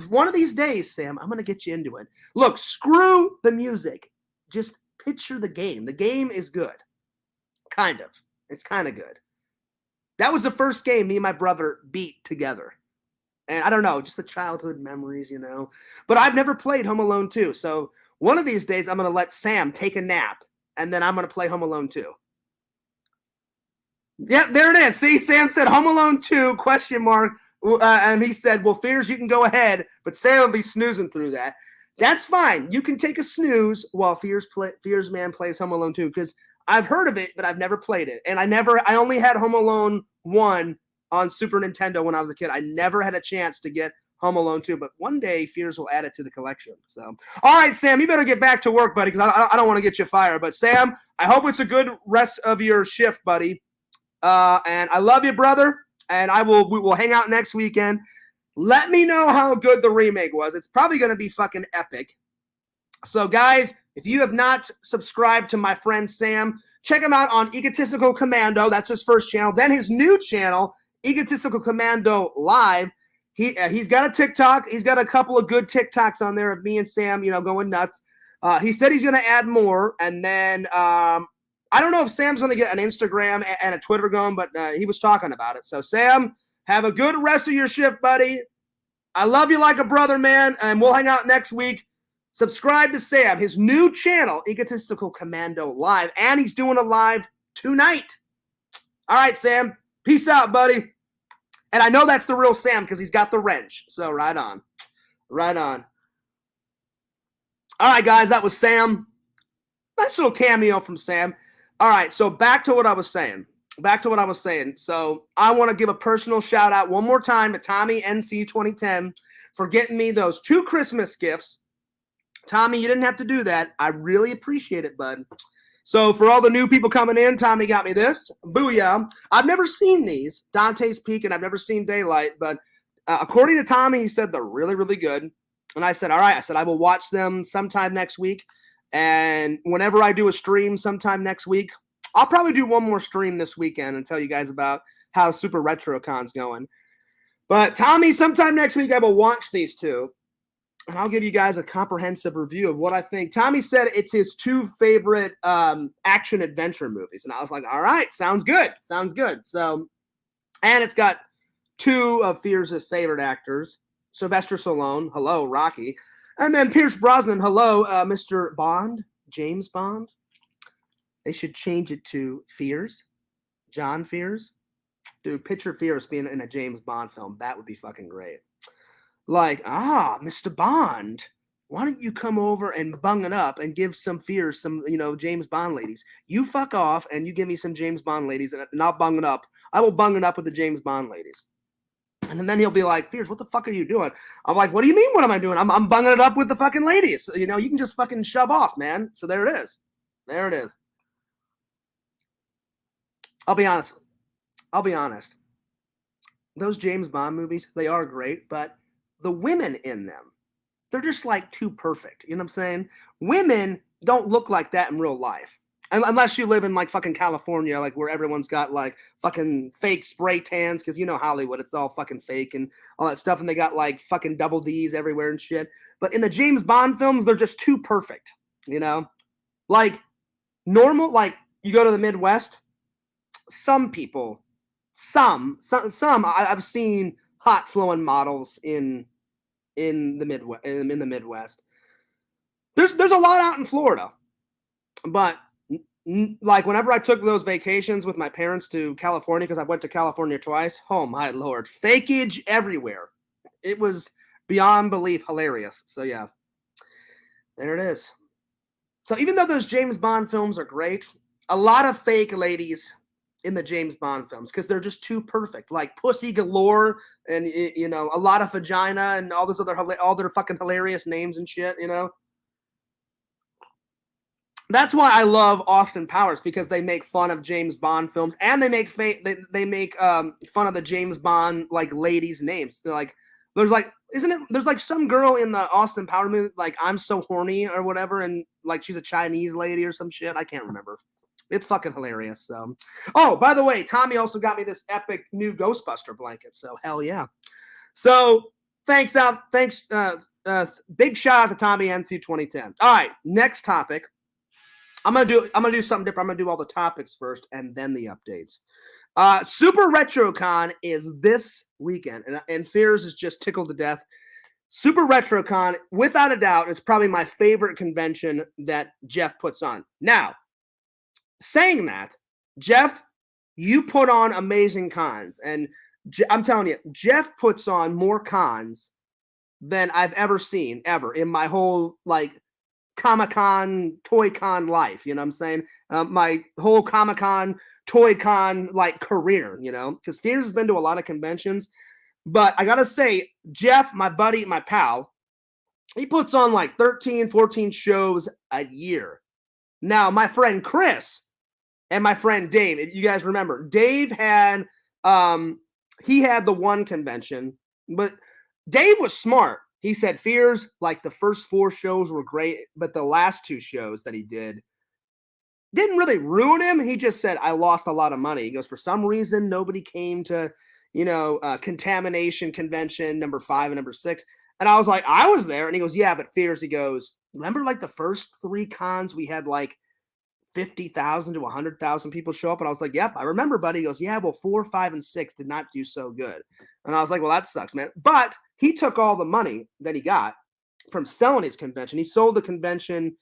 One of these days, Sam, I'm going to get you into it. Look, screw the music. Just picture the game. The game is good. Kind of. It's kind of good. That was the first game me and my brother beat together. And I don't know, just the childhood memories, But I've never played Home Alone 2. So one of these days, I'm going to let Sam take a nap. And then I'm going to play Home Alone 2. Yep, there it is. See, Sam said Home Alone 2, ? And he said, well, Fears, you can go ahead, but Sam will be snoozing through that. That's fine. You can take a snooze while Fears Man plays Home Alone 2, because I've heard of it, but I've never played it. And I only had Home Alone 1 on Super Nintendo when I was a kid. I never had a chance to get Home Alone 2, but one day Fears will add it to the collection. So, all right, Sam, you better get back to work, buddy, because I don't want to get you fired. But Sam, I hope it's a good rest of your shift, buddy. And I love you, brother. And we will hang out next weekend. Let me know how good the remake was. It's probably going to be fucking epic. So, guys, if you have not subscribed to my friend Sam, check him out on Egotistical Commando. That's his first channel. Then his new channel, Egotistical Commando Live. He's got a TikTok. He's got a couple of good TikToks on there of me and Sam, going nuts. He said he's going to add more. And then I don't know if Sam's going to get an Instagram and a Twitter going, but he was talking about it. So, Sam, have a good rest of your shift, buddy. I love you like a brother, man, and we'll hang out next week. Subscribe to Sam, his new channel, Egotistical Commando Live, and he's doing a live tonight. All right, Sam, peace out, buddy. And I know that's the real Sam because he's got the wrench. So, right on. Right on. All right, guys, that was Sam. Nice little cameo from Sam. All right, so back to what I was saying. So I want to give a personal shout out one more time to Tommync2010 for getting me those 2 Christmas gifts. Tommy, you didn't have to do that. I really appreciate it, bud. So for all the new people coming in, Tommy got me this. Booyah. I've never seen these, Dante's Peak, and I've never seen Daylight, but according to Tommy, he said they're really, really good. And I said, all right. I said, I will watch them sometime next week. And whenever I do a stream sometime next week, I'll probably do one more stream this weekend and tell you guys about how Super Retro Con's going. But Tommy, sometime next week, I will watch these two. And I'll give you guys a comprehensive review of what I think. Tommy said it's his 2 favorite action adventure movies. And I was like, all right, sounds good. Sounds good. So, and it's got 2 of Fears' favorite actors. Sylvester Stallone, hello, Rocky. And then Pierce Brosnan, hello, Mr. Bond, James Bond. They should change it to Fears, John Fears. Dude, picture Fears being in a James Bond film. That would be fucking great. Like, Mr. Bond, why don't you come over and bung it up and give some Fears, some, James Bond ladies. You fuck off and you give me some James Bond ladies and I'll bung it up. I will bung it up with the James Bond ladies. And then he'll be like, Fears, what the fuck are you doing? I'm like, what do you mean, what am I doing? I'm bunging it up with the fucking ladies. You can just fucking shove off, man. So there it is. There it is. I'll be honest. Those James Bond movies, they are great, but the women in them, they're just like too perfect. You know what I'm saying? Women don't look like that in real life. Unless you live in like fucking California, like where everyone's got like fucking fake spray tans, because Hollywood, it's all fucking fake and all that stuff. And they got like fucking double D's everywhere and shit. But in the James Bond films, they're just too perfect. Like normal, like you go to the Midwest, some people, some I've seen hot flowing models in the Midwest. There's a lot out in Florida, but like whenever I took those vacations with my parents to California, because I went to California twice, oh my lord, fakeage everywhere. It was beyond belief hilarious. So yeah, there it is. So even though those James Bond films are great, a lot of fake ladies in the James Bond films because they're just too perfect, like Pussy Galore and a lot of vagina and all this other all their fucking hilarious names and shit. That's why I love Austin Powers, because they make fun of James Bond films and they make they make fun of the James Bond like ladies' names. Like there's like there's like some girl in the Austin Powers movie like I'm So Horny or whatever, and like she's a Chinese lady or some shit. I can't remember. It's fucking hilarious. So, oh, by the way, Tommy also got me this epic new Ghostbuster blanket. So hell yeah. So thanks, big shout out to Tommy NC2010. All right, next topic. I'm gonna do something different. I'm gonna do all the topics first and then the updates. Super Retro Con is this weekend, and Fears is just tickled to death. Super Retro Con, without a doubt, is probably my favorite convention that Jeff puts on. Now, saying that, Jeff, you put on amazing cons, and I'm telling you, Jeff puts on more cons than I've ever seen ever in my whole like Comic-Con, Toy-Con life. You know what I'm saying? My whole Comic-Con, Toy-Con like career. Because Fears has been to a lot of conventions, but I gotta say, Jeff, my buddy, my pal, he puts on like 13, 14 shows a year. Now, my friend Chris and my friend Dave, if you guys remember, Dave had he had the one convention, but Dave was smart. He said Fears, like the first 4 shows were great, but the last 2 shows that he didn't really ruin him. He just said, I lost a lot of money. He goes, for some reason, nobody came to, Contamination Convention number 5 and number 6. And I was like, I was there. And he goes, yeah, but Fears, he goes, remember like the first 3 cons we had like 50,000 to 100,000 people show up? And I was like, yep, I remember, buddy. He goes, yeah, well, 4, 5, and 6 did not do so good. And I was like, well, that sucks, man. But he took all the money that he got from selling his convention. He sold the convention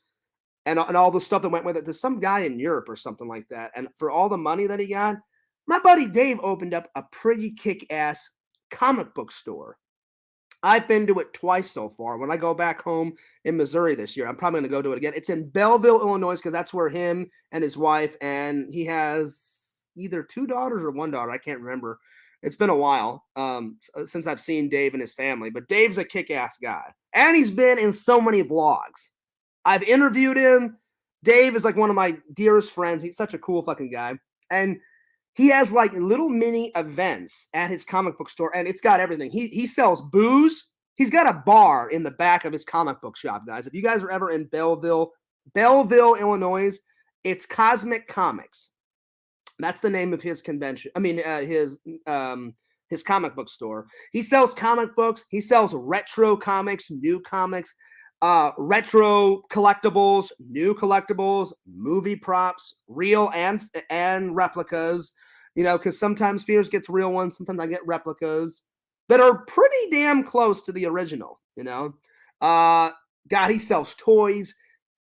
and all the stuff that went with it to some guy in Europe or something like that. And for all the money that he got, my buddy Dave opened up a pretty kick-ass comic book store. I've been to it twice so far. When I go back home in Missouri this year, I'm probably going to go to it again. It's in Belleville, Illinois, because that's where him and his wife, and he has either 2 daughters or 1 daughter. I can't remember. It's been a while since I've seen Dave and his family, but Dave's a kick-ass guy. And he's been in so many vlogs. I've interviewed him. Dave is like one of my dearest friends. He's such a cool fucking guy. And he has like little mini events at his comic book store, and it's got everything. He sells booze. He's got a bar in the back of his comic book shop, guys. If you guys are ever in Belleville, Illinois, it's Cosmic Comics. That's the name of his convention. I mean, his comic book store. He sells comic books. He sells retro comics, new comics, retro collectibles, new collectibles, movie props, real and replicas. You know, because sometimes Fears gets real ones, sometimes I get replicas that are pretty damn close to the original. You know, God, he sells toys,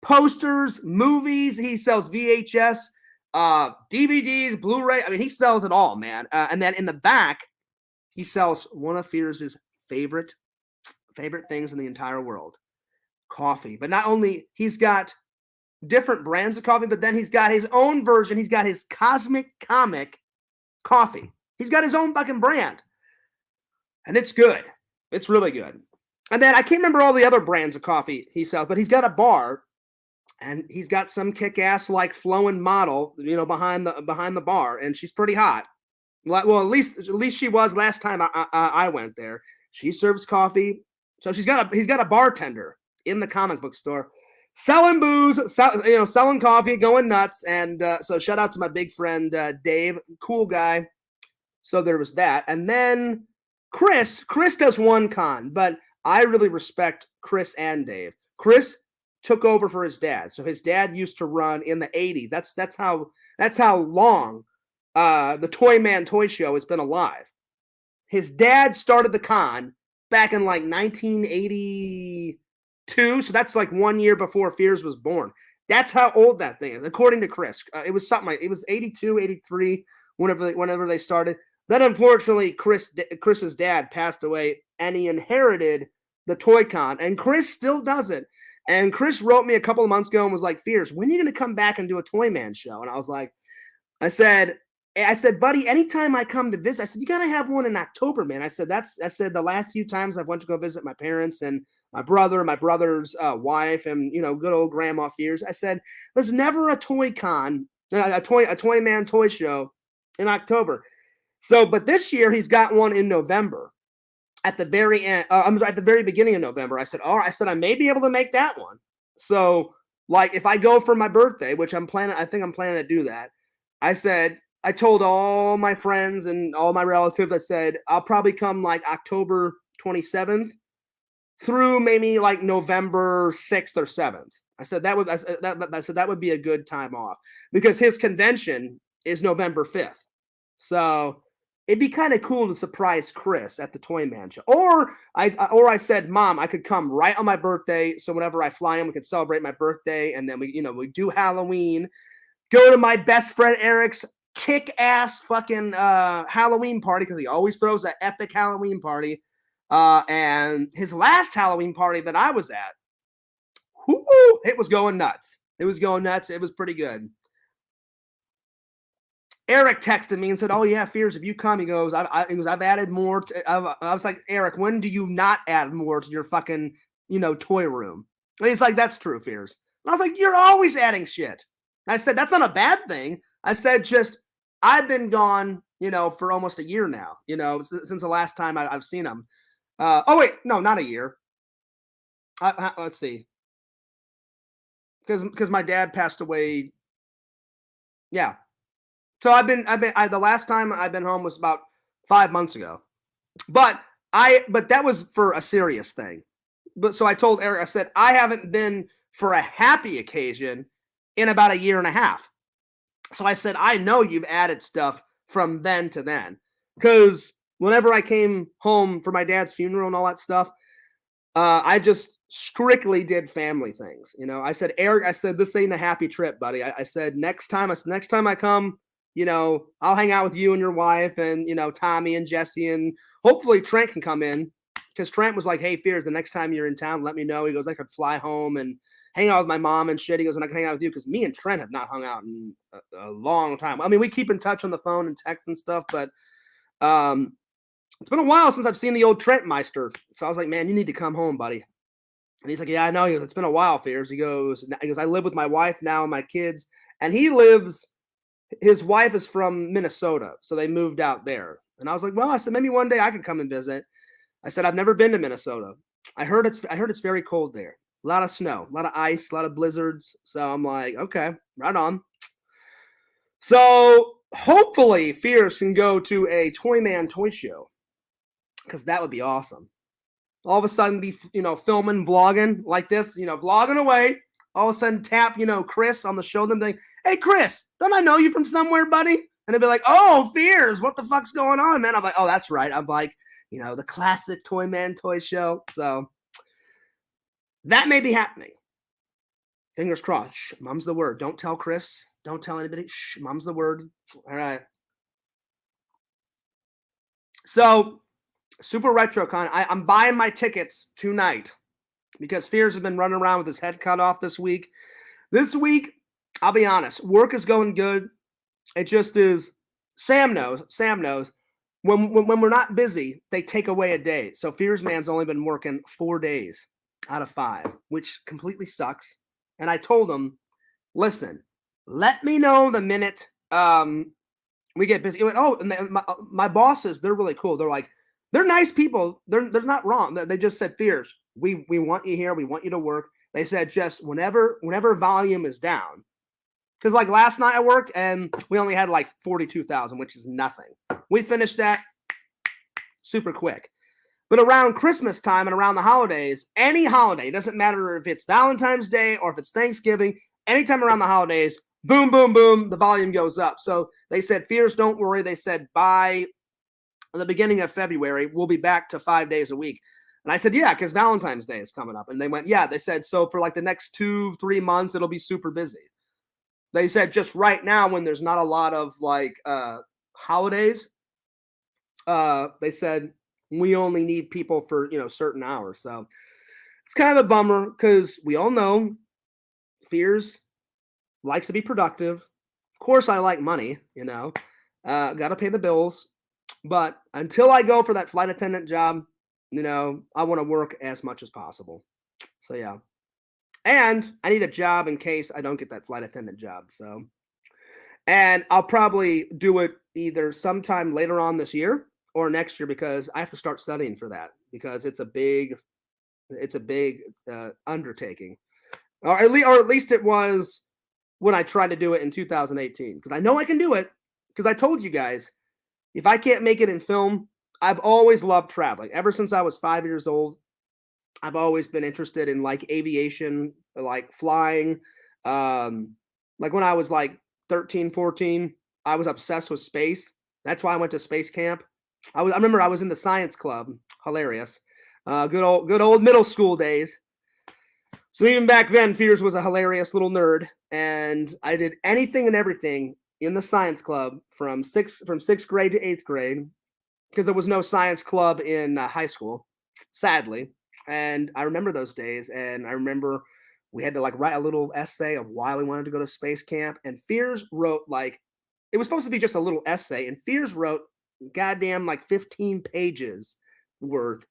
posters, movies. He sells VHS, DVDs, Blu-ray. I mean, he sells it all, man. And then in the back, he sells one of Fears' favorite things in the entire world, coffee. But not only, he's got different brands of coffee, but then he's got his own version. He's got his Cosmic Comic coffee. He's got his own fucking brand. And it's good. It's really good. And then I can't remember all the other brands of coffee he sells, but he's got a bar, and he's got some kick-ass like flowing model, you know, behind the bar, and she's pretty hot. Well, at least she was last time I went there. She serves coffee, so he's got a bartender in the comic book store, selling booze, selling coffee, going nuts. And so shout out to my big friend Dave, cool guy. So there was that, and then Chris does one con, but I really respect Chris and Dave. Chris took over for his dad, so his dad used to run in the 80s. That's how long the Toy Man Toy Show has been alive. His dad started the con back in like 1982, so that's like 1 year before Fears was born. That's how old that thing is, according to Chris. It was something like, it was 82, 83, whenever they started. Then, unfortunately, Chris's dad passed away, and he inherited the Toy Con, and Chris still does it. And Chris wrote me a couple of months ago and was like, Fears, when are you going to come back and do a Toy Man show? And I was like, I said, buddy, anytime I come to visit, I said, you got to have one in October, man. I said, the last few times I've went to go visit my parents and my brother's wife, and, you know, good old Grandma Fears. I said, there's never a Toy Con, a Toy Man toy show in October. So, but this year he's got one in November at the very end. At the very beginning of November. I said, all right, I may be able to make that one. So, like, if I go for my birthday, which I think I'm planning to do that. I told all my friends and all my relatives, I said, I'll probably come like October 27th through maybe like November 6th or 7th. I said that would be a good time off, because his convention is November 5th. So it'd be kind of cool to surprise Chris at the Toy Man show. Or I said, Mom, I could come right on my birthday, so whenever I fly in, we could celebrate my birthday, and then we do Halloween. Go to my best friend Eric's kick-ass fucking Halloween party, because he always throws an epic Halloween party. And his last Halloween party that I was at, it was going nuts. It was pretty good. Eric texted me and said, "Oh yeah, Fears, if you come," he goes, I've added more. I was like, Eric, when do you not add more to your fucking, toy room? And he's like, that's true, Fears. And I was like, you're always adding shit. And I said, that's not a bad thing. I said, just, I've been gone, for almost a year now, since the last time I've seen him. Oh wait, no, not a year. Let's see. Because my dad passed away. Yeah. So the last time I've been home was about 5 months ago, but that was for a serious thing. But so I told Eric, I said, I haven't been for a happy occasion in about a year and a half. So I said, I know you've added stuff from then to then, because whenever I came home for my dad's funeral and all that stuff, I just strictly did family things. I said, Eric, this ain't a happy trip, buddy. I said, next time I come, I'll hang out with you and your wife and, Tommy and Jesse, and hopefully Trent can come in, because Trent was like, hey, Fears, the next time you're in town, let me know. He goes, I could fly home and hang out with my mom and shit. He goes, and I can hang out with you, because me and Trent have not hung out in a long time. I mean, we keep in touch on the phone and text and stuff, but it's been a while since I've seen the old Trent Meister. So I was like, man, you need to come home, buddy. And he's like, yeah, I know. It's been a while, Fears. He goes, I live with my wife now and my kids. And his wife is from Minnesota. So they moved out there. And I was like, well, I said, maybe one day I could come and visit. I said, I've never been to Minnesota. I heard it's very cold there. A lot of snow, a lot of ice, a lot of blizzards. So I'm like, okay, right on. So hopefully Fierce can go to a Toyman toy show, because that would be awesome. All of a sudden be, filming, vlogging like this, vlogging away. All of a sudden tap, Chris on the shoulder and think, hey, Chris, don't I know you from somewhere, buddy? And they'd be like, oh, Fears, what the fuck's going on, man? I'm like, oh, that's right. I'm like, the classic Toyman toy show. So that may be happening. Fingers crossed. Shh, mom's the word. Don't tell Chris. Don't tell anybody. Shh, mom's the word. All right. So, SuperRetro Con, I'm buying my tickets tonight because Fears has been running around with his head cut off this week. This week, I'll be honest, work is going good. It just is. Sam knows. When we're not busy, they take away a day. So Fears Man's only been working 4 days out of 5, which completely sucks. And I told him, listen, let me know the minute we get busy. He went, oh, and my bosses, they're really cool. They're like, they're nice people. They're not wrong. They just said, Fears, we want you here. We want you to work. They said just whenever volume is down. Because like last night I worked and we only had like 42,000, which is nothing. We finished that super quick. But around Christmas time and around the holidays, any holiday, it doesn't matter if it's Valentine's Day or if it's Thanksgiving, anytime around the holidays, boom, boom, boom, the volume goes up. So they said, Fears, don't worry. They said by the beginning of February, we'll be back to 5 days a week. And I said, yeah, because Valentine's Day is coming up. And they went, yeah. They said, so for like the next 2-3 months, it'll be super busy. They said just right now when there's not a lot of like holidays, they said we only need people for, certain hours. So it's kind of a bummer because we all know Fears likes to be productive. Of course, I like money, got to pay the bills. But until I go for that flight attendant job, I want to work as much as possible. So, yeah. And I need a job in case I don't get that flight attendant job. So, and I'll probably do it either sometime later on this year or next year because I have to start studying for that because it's a big undertaking. Or at least it was when I tried to do it in 2018 because I know I can do it because I told you guys, if I can't make it in film, I've always loved traveling. Ever since I was 5 years old, I've always been interested in like aviation, like flying. Like when I was like 13, 14, I was obsessed with space. That's why I went to space camp. I remember I was in the science club. Hilarious. Good old middle school days. So even back then, Fears was a hilarious little nerd, and I did anything and everything in the science club from sixth grade to 8th grade because there was no science club in high school, sadly. And I remember those days, and I remember we had to like write a little essay of why we wanted to go to space camp. And Fears wrote like, it was supposed to be just a little essay, and Fears wrote goddamn like 15 pages worth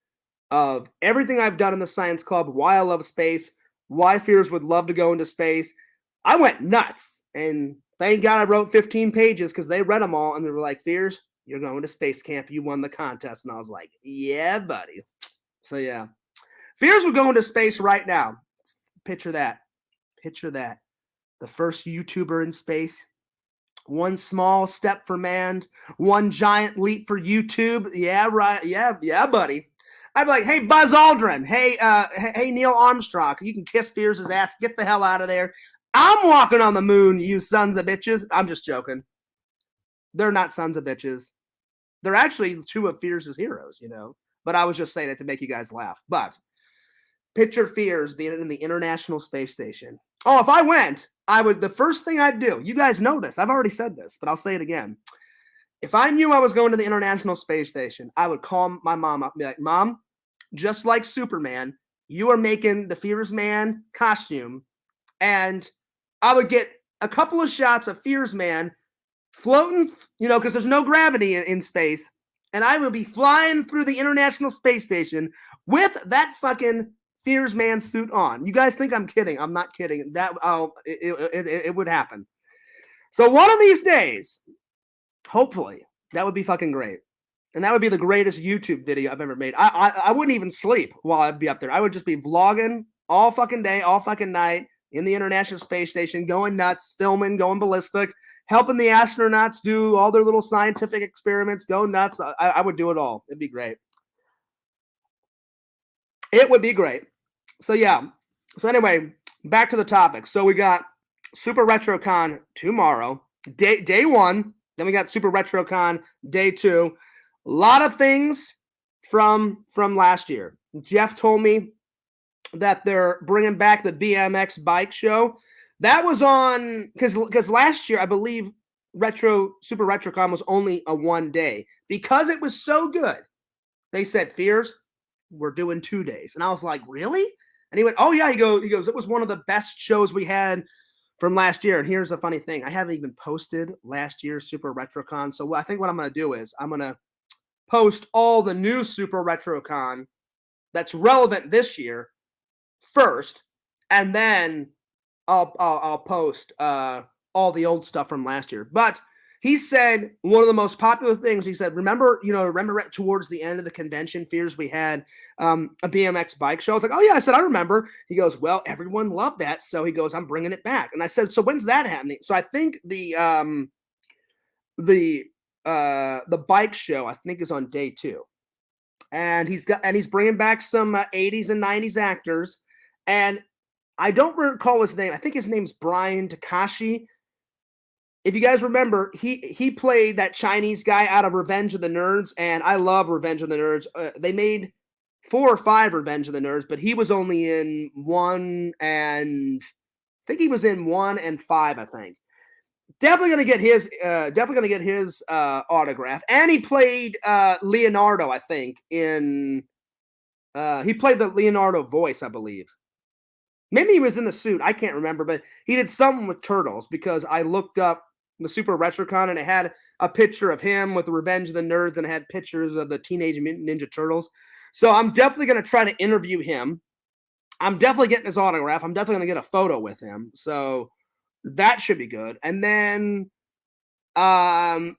of everything I've done in the science club, why I love space, why Fears would love to go into space. I went nuts, and thank God I wrote 15 pages because they read them all, and they were like, Fears, you're going to space camp. You won the contest. And I was like, yeah, buddy. So, yeah. Fears would go into space right now. Picture that. The first YouTuber in space. One small step for man. One giant leap for YouTube. Yeah, right. Yeah, buddy. I'd be like, hey, Buzz Aldrin. Hey, Neil Armstrong. You can kiss Fears' ass. Get the hell out of there. I'm walking on the moon, you sons of bitches. I'm just joking. They're not sons of bitches. They're actually two of Fears' heroes, But I was just saying it to make you guys laugh. But picture Fears being in the International Space Station. Oh, if I went, the first thing I'd do, you guys know this. I've already said this, but I'll say it again. If I knew I was going to the International Space Station, I would call my mom up and be like, Mom, just like Superman, you are making the Fears Man costume. And I would get a couple of shots of Fears Man floating, because there's no gravity in space. And I will be flying through the International Space Station with that fucking Fears Man suit on. You guys think I'm kidding? I'm not kidding. It would happen. So one of these days, hopefully, that would be fucking great. And that would be the greatest YouTube video I've ever made. I wouldn't even sleep while I'd be up there. I would just be vlogging all fucking day, all fucking night in the International Space Station, going nuts, filming, going ballistic, helping the astronauts do all their little scientific experiments, go nuts. I would do it all. It'd be great. It would be great. So yeah. So anyway, back to the topic. So we got Super RetroCon tomorrow, day one. Then we got Super RetroCon day 2. A lot of things from last year. Jeff told me that they're bringing back the BMX bike show. That was on because last year I believe Super RetroCon was only a 1 day because it was so good. They said, Fears, we're doing 2 days, and I was like, really? And he went, oh yeah. He goes, it was one of the best shows we had from last year. And here's the funny thing: I haven't even posted last year's Super RetroCon. So I think what I'm going to do is I'm going to post all the new Super RetroCon that's relevant this year first, and then I'll post all the old stuff from last year. But he said one of the most popular things. He said, remember towards the end of the convention, Fears, we had a BMX bike show. I was like, oh yeah. I said, I remember. He goes, well, everyone loved that, so he goes, I'm bringing it back. And I said, so when's that happening? So I think the bike show, I think, is on day 2, and he's bringing back some 80s and 90s actors, and I don't recall his name. I think his name's Brian Takashi. If you guys remember, he played that Chinese guy out of Revenge of the Nerds, and I love Revenge of the Nerds. They made 4 or 5 Revenge of the Nerds, but he was only in 1, and I think he was in 1 and 5. I think definitely gonna get his autograph. And he played Leonardo. I think he played the Leonardo voice, I believe. Maybe he was in the suit. I can't remember, but he did something with turtles because I looked up the Super RetroCon and it had a picture of him with the Revenge of the Nerds and it had pictures of the Teenage Mutant Ninja Turtles. So I'm definitely going to try to interview him. I'm definitely getting his autograph. I'm definitely going to get a photo with him. So that should be good. And then I'm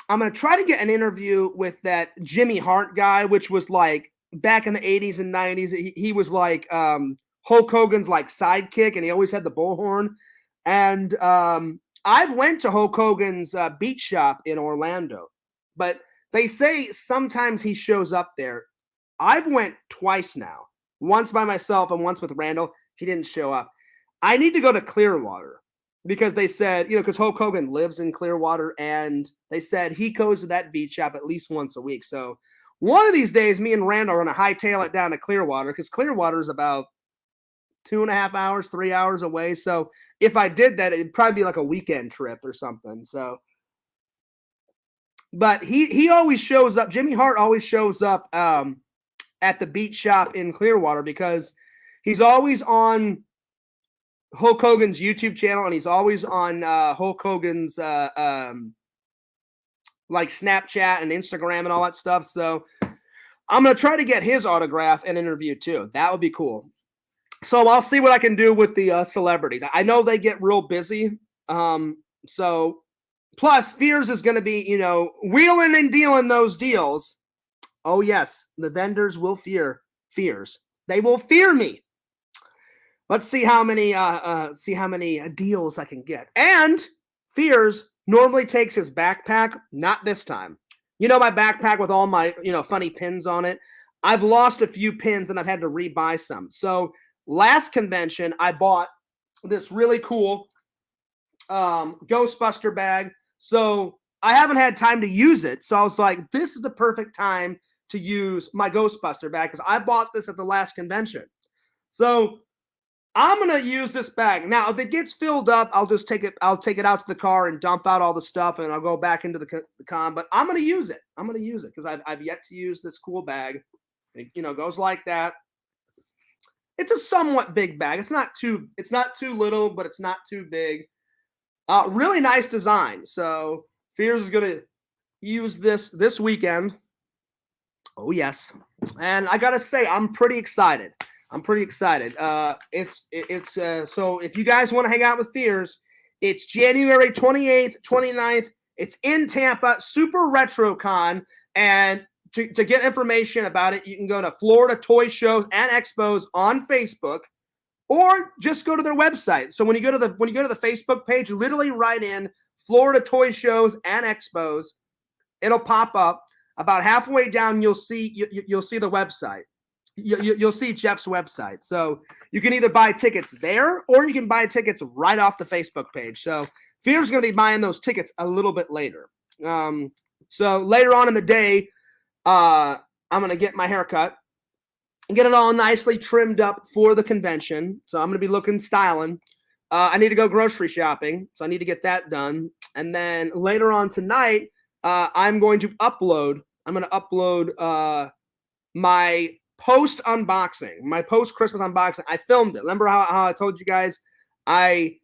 going to try to get an interview with that Jimmy Hart guy, which was like back in the 80s and 90s. He was like Hulk Hogan's like sidekick, and he always had the bullhorn. And I've went to Hulk Hogan's beat shop in Orlando, but they say sometimes he shows up there. I've went twice now, once by myself and once with Randall. He didn't show up. I need to go to Clearwater because they said, because Hulk Hogan lives in Clearwater, and they said he goes to that beat shop at least once a week. So one of these days, me and Randall are going to hightail it down to Clearwater because Clearwater is about 2.5 hours, 3 hours away. So if I did that, it'd probably be like a weekend trip or something. So, but he always shows up. Jimmy Hart always shows up at the beat shop in Clearwater because he's always on Hulk Hogan's YouTube channel, and he's always on Hulk Hogan's like Snapchat and Instagram and all that stuff. So I'm going to try to get his autograph and interview too. That would be cool. So I'll see what I can do with the celebrities. I know they get real busy. So plus Fears is going to be, wheeling and dealing those deals. Oh yes, the vendors will fear Fears. They will fear me. Let's see how many deals I can get. And Fears normally takes his backpack. Not this time. My backpack with all my funny pins on it. I've lost a few pins and I've had to rebuy some. So last convention, I bought this really cool Ghostbuster bag. So I haven't had time to use it. So I was like, this is the perfect time to use my Ghostbuster bag because I bought this at the last convention. So I'm going to use this bag. Now, if it gets filled up, I'll just take it out to the car and dump out all the stuff, and I'll go back into the con. But I'm going to use it. I'm going to use it because I've yet to use this cool bag. It, goes like that. It's a somewhat big bag. It's not too little, but it's not too big. Really nice design. So Fears is going to use this weekend. Oh yes. And I got to say, I'm pretty excited. I'm pretty excited. So if you guys want to hang out with Fears, it's January 28th, 29th. It's in Tampa, Super Retro Con. And to get information about it, you can go to Florida Toy Shows and Expos on Facebook, or just go to their website. So when you go to the Facebook page, literally write in Florida Toy Shows and Expos. It'll pop up. About halfway down, you'll see the website. You'll see Jeff's website. So you can either buy tickets there, or you can buy tickets right off the Facebook page. So Fear's going to be buying those tickets a little bit later. So later on in the day, I'm going to get my hair cut and get it all nicely trimmed up for the convention. So I'm going to be looking styling. I need to go grocery shopping, so I need to get that done. And then later on tonight, I'm going to upload my post unboxing, my post Christmas unboxing. I filmed it. Remember how I told you guys I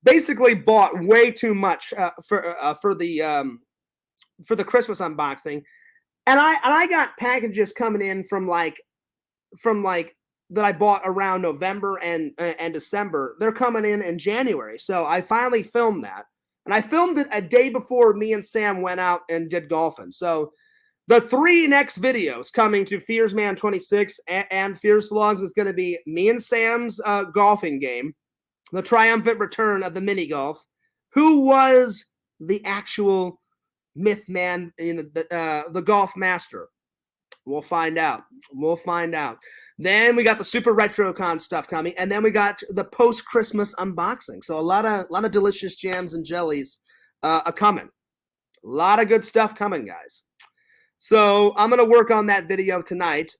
basically bought way too much for the Christmas unboxing, and I got packages coming in from like that I bought around November and December. They're coming in January, so I finally filmed that, and I filmed it a day before me and Sam went out and did golfing. So the 3 next videos coming to FearsMan26 and Fears Vlogs is going to be me and Sam's golfing game, the triumphant return of the mini golf. Who was the actual myth man in the golf master? We'll find out. Then we got the Super Retro Con stuff coming, and then we got the post-Christmas unboxing. So a lot of delicious jams and jellies are coming. A lot of good stuff coming, guys. So I'm going to work on that video tonight.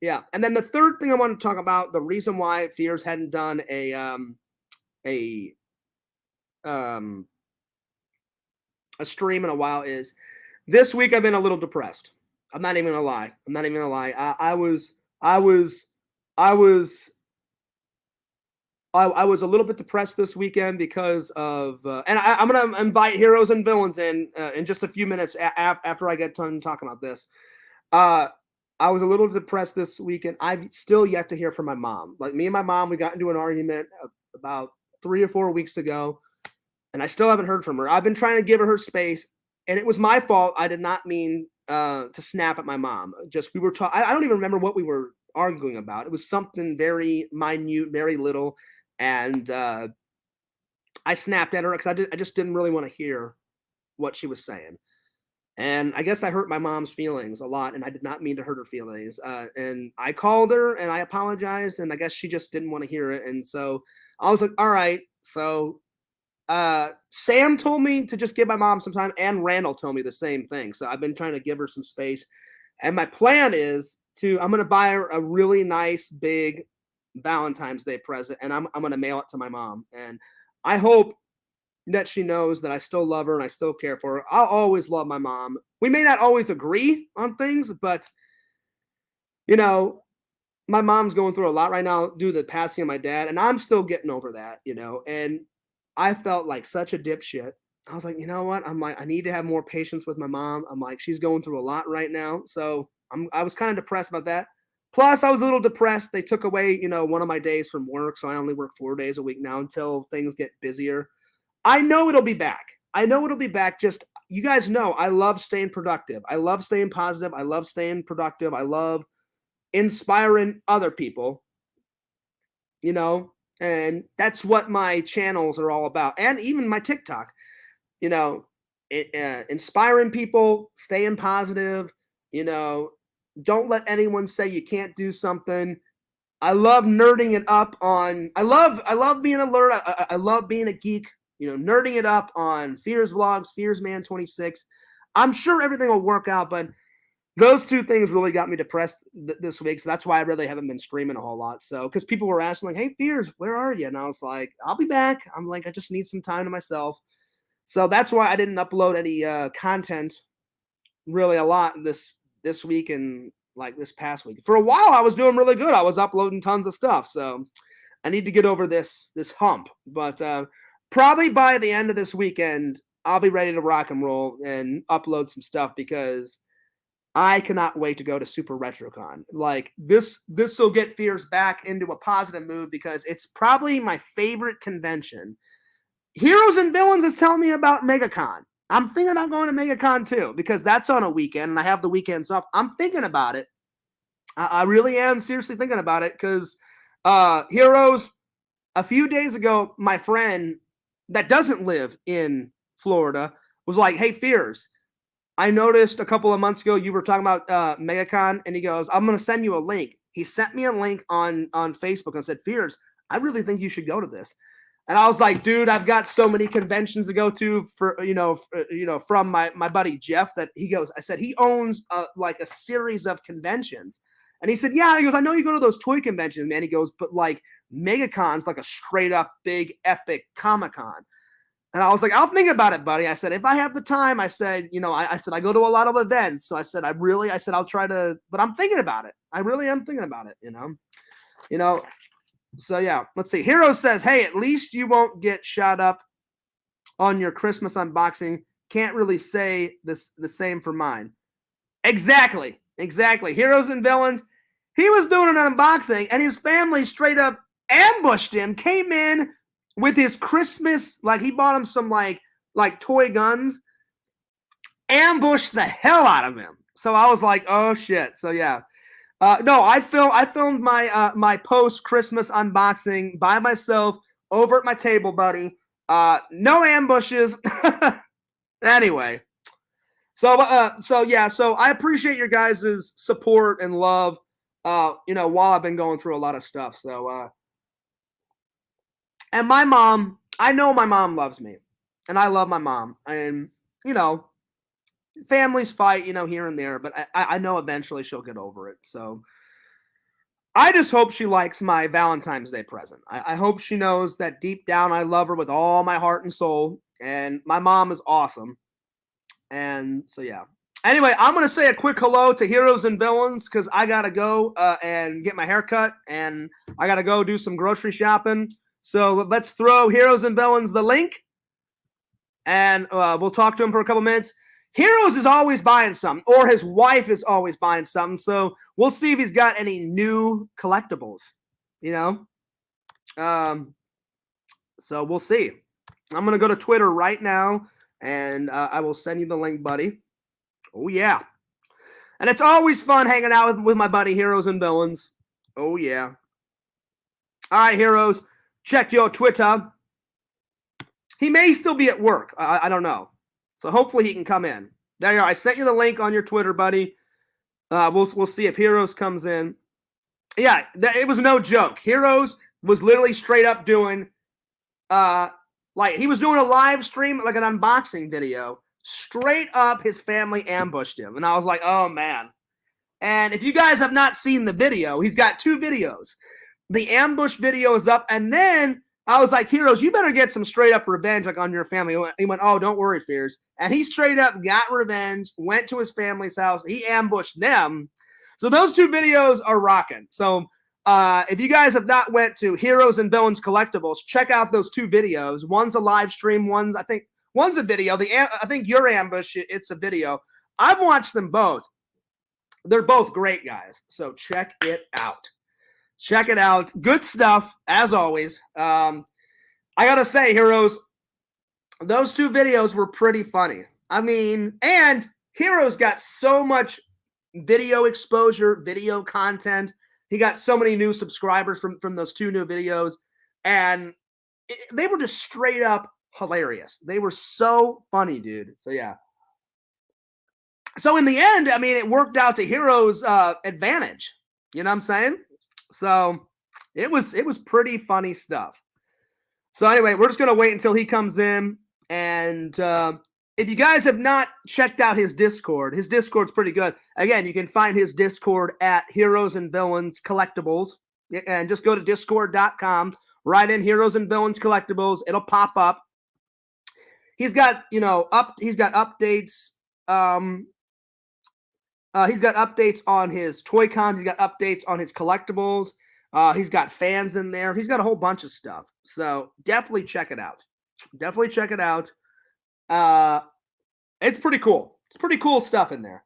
Yeah. And then the third thing I want to talk about, the reason why Fears hadn't done a stream in a while is this week I've been a little depressed. I'm not even gonna lie. I was a little bit depressed this weekend because of, and I'm going to invite heroes and villains in just a few minutes after I get done talking about this. I was a little depressed this weekend. I've still yet to hear from my mom. Like, me and my mom, we got into an argument about 3 or 4 weeks ago, and I still haven't heard from her. I've been trying to give her space, and it was my fault. I did not mean to snap at my mom. Just, we were talking. I don't even remember what we were arguing about. It was something very minute, very little. And I snapped at her because I just didn't really want to hear what she was saying. And I guess I hurt my mom's feelings a lot, and I did not mean to hurt her feelings. And I called her, and I apologized, and I guess she just didn't want to hear it. And so I was like, all right. So Sam told me to just give my mom some time, and Randall told me the same thing. So I've been trying to give her some space. And my plan is I'm going to buy her a really nice, big Valentine's Day present, and I'm going to mail it to my mom. And I hope that she knows that I still love her and I still care for her. I'll always love my mom. We may not always agree on things, but, you know, my mom's going through a lot right now due to the passing of my dad, and I'm still getting over that, you know, and I felt like such a dipshit. I was like, you know what? I'm like, I need to have more patience with my mom. I'm like, she's going through a lot right now. So I was kind of depressed about that. Plus, I was a little depressed. They took away, you know, one of my days from work, so I only work 4 days a week now until things get busier. I know it'll be back. Just, you guys know, I love staying productive. I love staying positive. I love staying productive. I love inspiring other people, you know, and that's what my channels are all about. And even my TikTok, you know, inspiring people, staying positive, you know, don't let anyone say you can't do something. I love nerding it up on, I love being alert. I love being a geek, you know, nerding it up on Fears Vlogs, FearsMan26. I'm sure everything will work out, but those 2 things really got me depressed this week. So that's why I really haven't been streaming a whole lot. So, because people were asking, like, hey, Fears, where are you? And I was like, I'll be back. I'm like, I just need some time to myself. So that's why I didn't upload any content really a lot this week and like this past week. For a while, I was doing really good. I was uploading tons of stuff. So I need to get over this hump. But probably by the end of this weekend, I'll be ready to rock and roll and upload some stuff, because I cannot wait to go to Super RetroCon. Like this will get Fears back into a positive mood because it's probably my favorite convention. Heroes and Villains is telling me about MegaCon. I'm thinking about going to MegaCon too because that's on a weekend and I have the weekends off. I'm thinking about it. I really am seriously thinking about it because Heroes, a few days ago, my friend that doesn't live in Florida was like, hey, Fears, I noticed a couple of months ago you were talking about MegaCon, and he goes, I'm going to send you a link. He sent me a link on Facebook and said, Fears, I really think you should go to this. And I was like, dude, I've got so many conventions to go to for, from my buddy Jeff that he goes, I said, he owns like a series of conventions. And he said, yeah, he goes, I know you go to those toy conventions, man. He goes, but like MegaCon's like a straight up big epic Comic-Con. And I was like, I'll think about it, buddy. I said, if I have the time, I said, I said, I go to a lot of events. So I said, I'll try to, but I'm thinking about it. I really am thinking about it, So yeah, let's see. Hero says, hey, at least you won't get shot up on your Christmas unboxing. Can't really say the same for mine. Exactly. Heroes and Villains. He was doing an unboxing and his family straight up ambushed him, came in with his Christmas, like he bought him some like toy guns, ambushed the hell out of him. So I was like, oh shit. So yeah. No, I filmed my my post Christmas unboxing by myself over at my table, buddy. No ambushes. Anyway. So I appreciate your guys' support and love. While I've been going through a lot of stuff. So and my mom, I know my mom loves me, and I love my mom. And families fight, here and there, but I know eventually she'll get over it. So I just hope she likes my Valentine's Day present. I hope she knows that deep down I love her with all my heart and soul. And my mom is awesome. And so, yeah. Anyway, I'm going to say a quick hello to Heroes and Villains because I got to go and get my hair cut. And I got to go do some grocery shopping. So let's throw Heroes and Villains the link. And we'll talk to him for a couple minutes. Heroes is always buying something, or his wife is always buying something. So we'll see if he's got any new collectibles, So we'll see. I'm going to go to Twitter right now, and I will send you the link, buddy. Oh, yeah. And it's always fun hanging out with my buddy Heroes and Villains. Oh, yeah. All right, Heroes, check your Twitter. He may still be at work. I don't know. So hopefully he can come in. There you are. I sent you the link on your Twitter, buddy. We'll see if Heroes comes in. Yeah, it was no joke. Heroes was literally straight up doing, like he was doing a live stream, like an unboxing video. Straight up, his family ambushed him, and I was like, oh man. And if you guys have not seen the video, he's got 2 videos. The ambush video is up, and then I was like, Heroes, you better get some straight up revenge like on your family. He went, oh, don't worry, Fears. And he straight up got revenge, went to his family's house. He ambushed them. So those 2 videos are rocking. So if you guys have not went to Heroes and Villains Collectibles, check out those 2 videos. One's a live stream. One's a video. I think your ambush, it's a video. I've watched them both. They're both great, guys. So check it out. Check it out. Good stuff, as always. I got to say, Heroes, those 2 videos were pretty funny. I mean, and Heroes got so much video exposure, video content. He got so many new subscribers from those 2 new videos. And they were just straight up hilarious. They were so funny, dude. So, yeah. So, in the end, I mean, it worked out to Heroes' advantage. You know what I'm saying? So it was pretty funny stuff. So anyway, we're just going to wait until he comes in. And if you guys have not checked out his Discord's pretty good. Again, you can find his Discord at Heroes and Villains Collectibles. And just go to discord.com, write in Heroes and Villains Collectibles. It'll pop up. He's got, he's got updates. He's got updates on his toy cons. He's got updates on his collectibles. He's got fans in there. He's got a whole bunch of stuff. So definitely check it out. It's pretty cool. It's pretty cool stuff in there.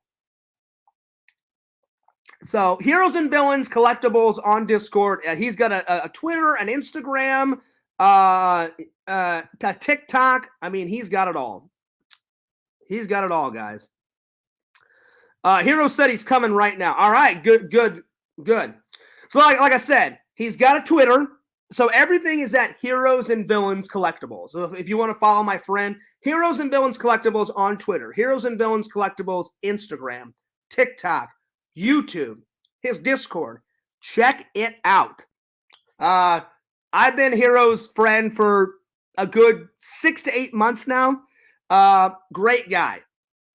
So Heroes and Villains Collectibles on Discord. He's got a Twitter, an Instagram, TikTok. I mean, he's got it all. He's got it all, guys. Hero said he's coming right now. All right, good. So like I said, he's got a Twitter. So everything is at Heroes and Villains Collectibles. So if you want to follow my friend, Heroes and Villains Collectibles on Twitter, Heroes and Villains Collectibles Instagram, TikTok, YouTube, his Discord. Check it out. I've been Hero's friend for a good 6 to 8 months now. Great guy.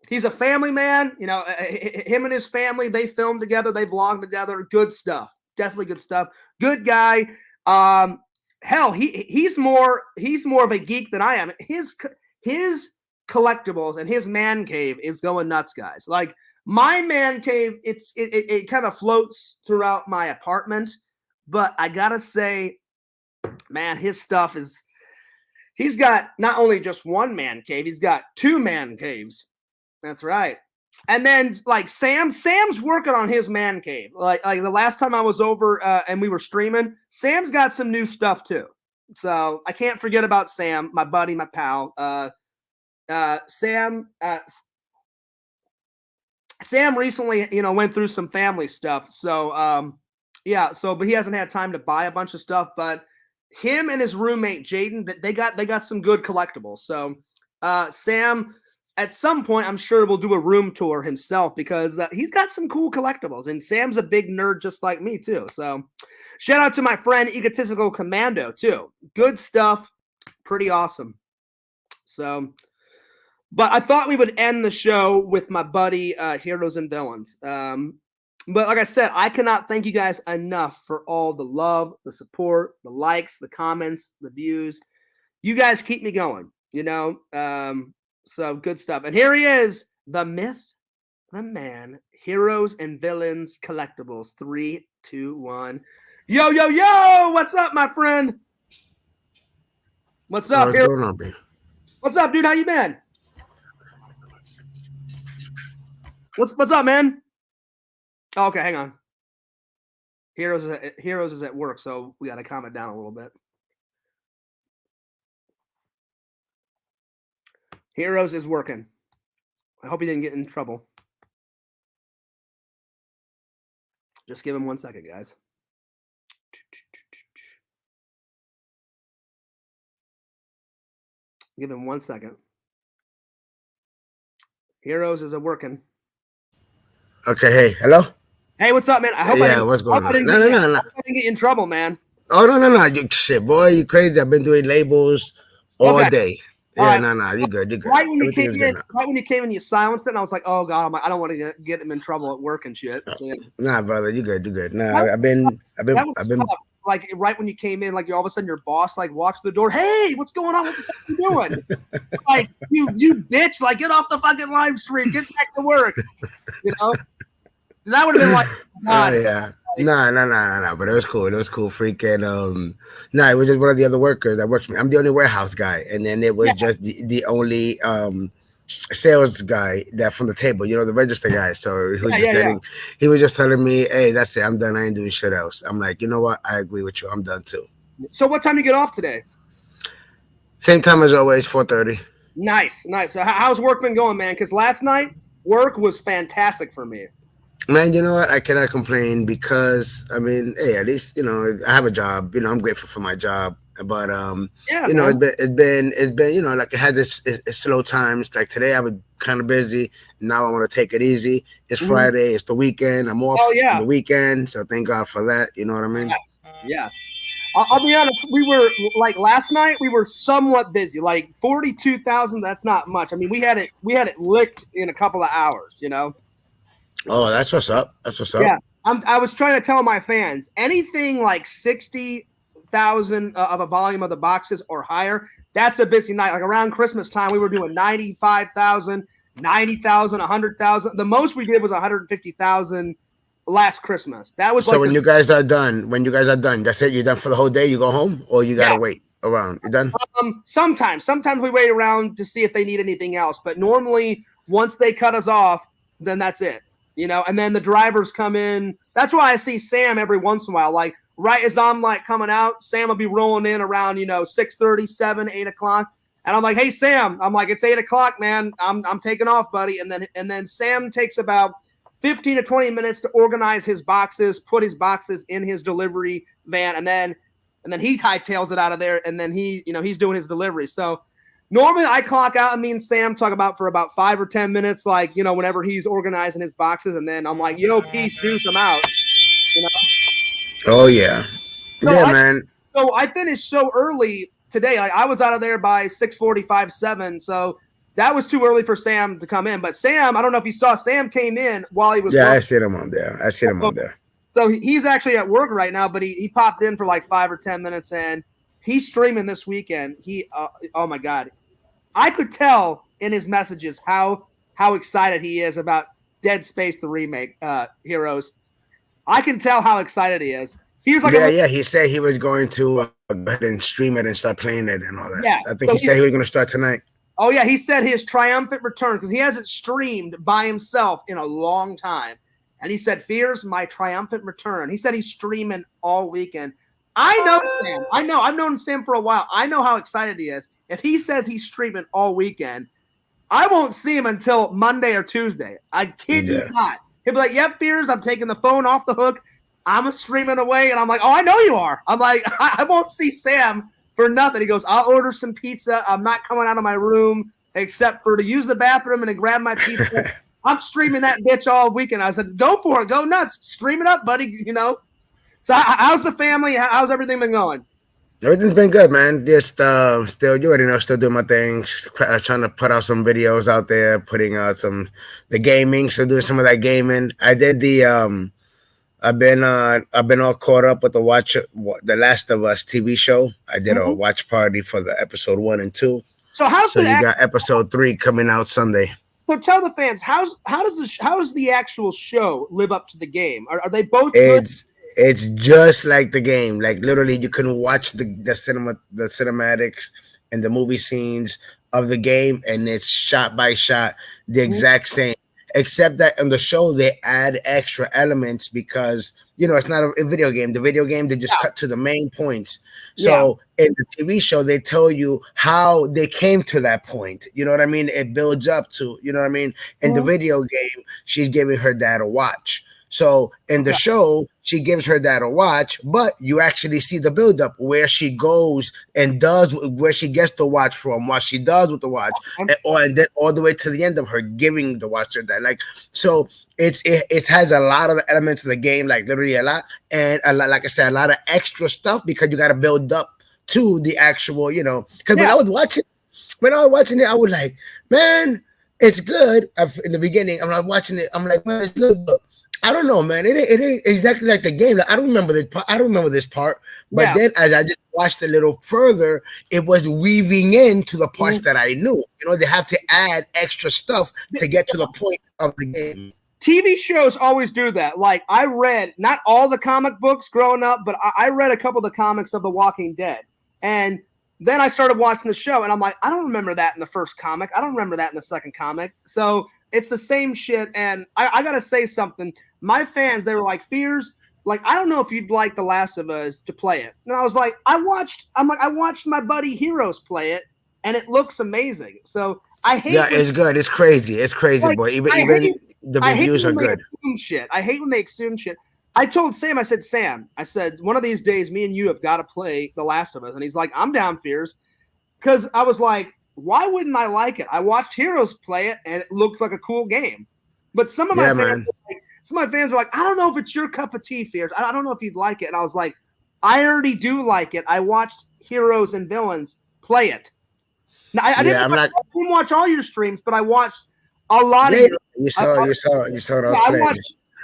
He's a family man. You know, him and his family, they film together, they vlog together. Good stuff. Definitely good stuff. Good guy. Hell, he's more of a geek than I am. His collectibles and his man cave is going nuts, guys. Like my man cave, it kind of floats throughout my apartment, but I gotta say, man, his stuff is. He's got not only just one man cave, he's got 2 man caves. That's right. And then like Sam's working on his man cave. Like the last time I was over and we were streaming, Sam's got some new stuff too. So I can't forget about Sam, my buddy, my pal. Sam recently, you know, went through some family stuff. So yeah, but he hasn't had time to buy a bunch of stuff, but him and his roommate Jaden, they got some good collectibles. So Sam, at some point, I'm sure will do a room tour himself because he's got some cool collectibles, and Sam's a big nerd just like me too. So shout out to my friend Egotistical Commando too. Good stuff, pretty awesome. So, but I thought we would end the show with my buddy Heroes and Villains. But like I said, I cannot thank you guys enough for all the love, the support, the likes, the comments, the views. You guys keep me going, you know. So good stuff. And here he is, the myth, the man, Heroes and Villains Collectibles. 3, 2, 1. Yo! What's up, my friend? What's up, here? What's up, dude? How you been? What's up, man? Oh, okay, hang on. Heroes is at work, so we got to calm it down a little bit. Heroes is working. I hope he didn't get in trouble. Just give him 1 second, guys. Give him 1 second. Heroes is working.
Okay, hey, hello?
Hey, what's up, man? I hope
what's going on?
No. I didn't get you in trouble, man.
Oh, no. You shit, boy, you crazy. I've been doing labels all day. Yeah,
right.
No, you're good.
Right when you came in, you silenced it, and I was like, "Oh God, I don't want to get him in trouble at work and shit." So, yeah.
Nah, brother, you're good. Nah, I've been.
Like right when you came in, like all of a sudden your boss like walks to the door. Hey, what's going on? What the fuck are you doing? Like you bitch! Like get off the fucking live stream. Get back to work. You know, that would have been like, God.
Oh, yeah. No. But it was cool. Freaking. It was just one of the other workers that works for me. I'm the only warehouse guy, and then it was just the only sales guy that from the table. You know, the register guy. So he was just telling me, "Hey, that's it. I'm done. I ain't doing shit else." I'm like, you know what? I agree with you. I'm done too.
So what time do you get off today?
Same time as always, 4:30.
Nice. So how's work been going, man? Because last night work was fantastic for me.
Man, you know what? I cannot complain because I mean, hey, at least you know I have a job. You know, I'm grateful for my job. But you know, it's been you know like it had this slow times. Like today, I was kind of busy. Now I want to take it easy. It's Friday. It's the weekend. I'm off on the weekend, so thank God for that. You know what I mean?
Yes. I'll be honest. We were like last night. We were somewhat busy. Like 42,000. That's not much. I mean, we had it licked in a couple of hours. You know.
Oh, that's what's up.
Yeah, I was trying to tell my fans anything like 60,000 of a volume of the boxes or higher. That's a busy night. Like around Christmas time, we were doing 95,000, 90,000, 100,000. The most we did was 150,000 last Christmas. That was
so. Like when you guys are done, that's it. You're done for the whole day. You go home, or you gotta wait around. You done?
Sometimes we wait around to see if they need anything else. But normally, once they cut us off, then that's it. and then the drivers come in. That's why I see Sam every once in a while. Like right as I'm like coming out, Sam will be rolling in around 6:30, 7, 8 o'clock. And I'm like, hey Sam, I'm like, it's 8 o'clock, man. I'm taking off, buddy. And then Sam takes about 15 to 20 minutes to organize his boxes, put his boxes in his delivery van, and then he hightails it out of there, and then he's doing his delivery. So normally I clock out and me and Sam talk for about 5 or 10 minutes, like, whenever he's organizing his boxes, and then I'm like, yo, peace, deuce, I'm out.
Oh yeah. So man.
So I finished so early today. Like I was out of there by 6:45, 7. So that was too early for Sam to come in. But Sam, I don't know if you saw, Sam came in while he was
working. I see him on there.
So he's actually at work right now, but he popped in for like 5 or 10 minutes, and he's streaming this weekend. Oh my God. I could tell in his messages how excited he is about Dead Space, the remake, Heroes. I can tell how excited he is. He was like,
he said he was going to go ahead and stream it and start playing it and all that.
Yeah,
I think he said he was going to start tonight.
Oh yeah, he said his triumphant return, because he hasn't streamed by himself in a long time. And he said, Fears, my triumphant return. He said he's streaming all weekend. I know Sam. I've known Sam for a while. I know how excited he is. If he says he's streaming all weekend, I won't see him until Monday or Tuesday. I kid you not. He'll be like, yep, Fears, I'm taking the phone off the hook. I'm streaming away. And I'm like, oh, I know you are. I'm like, I won't see Sam for nothing. He goes, I'll order some pizza. I'm not coming out of my room except for to use the bathroom and to grab my pizza. I'm streaming that bitch all weekend. I said, go for it. Go nuts. Stream it up, buddy. So how's the family? How's everything been going?
Everything's been good, man. Just still, you already know, still doing my things. Trying to put out some videos out there, putting out the gaming. So doing some of that gaming. I did the I've been all caught up with the Last of Us TV show. I did a watch party for the episode 1 and 2.
So you
got episode 3 coming out Sunday.
So tell the fans, how does the actual show live up to the game? Are they both good?
It's just like the game. Like literally, you can watch the cinematics and the movie scenes of the game, and it's shot by shot the exact same. Except that on the show they add extra elements because it's not a video game. The video game they just cut to the main points. So in the TV show they tell you how they came to that point. You know what I mean? It builds up to, you know what I mean? In the video game, she's giving her dad a watch. So in the show, she gives her dad a watch, but you actually see the buildup where she goes and does where she gets the watch from, what she does with the watch, and then all the way to the end of her giving the watch to her dad. Like, so it has a lot of the elements of the game, like literally a lot, and a lot, like I said, a lot of extra stuff because you got to build up to the actual, because when I was watching it, I was like, man, it's good. In the beginning, I'm not watching it. I'm like, man, it's good, but I don't know, man. It ain't exactly like the game. Like, I don't remember this part. But then as I just watched a little further, it was weaving into the parts that I knew. They have to add extra stuff to get to the point of the game.
TV shows always do that. Like I read not all the comic books growing up, but I read a couple of the comics of The Walking Dead. And then I started watching the show, and I'm like, I don't remember that in the first comic. I don't remember that in the second comic. So it's the same shit. And I got to say something. My fans, they were like, Fears, like, I don't know if you'd like The Last of Us to play it. And I was like, I watched my buddy Heroes play it, and it looks amazing. So I hate
it's good. It's crazy. It's crazy, like, boy. Even the reviews are good.
I hate when they assume shit. I told Sam, I said, one of these days, me and you have got to play The Last of Us. And he's like, I'm down, Fears. Because I was like, why wouldn't I like it? I watched Heroes play it, and it looked like a cool game. But some of my fans were like, I don't know if it's your cup of tea, Fears. I don't know if you'd like it. And I was like, I already do like it. I watched Heroes and Villains play it. Now, I didn't watch all your streams, but I watched a lot of your.
You saw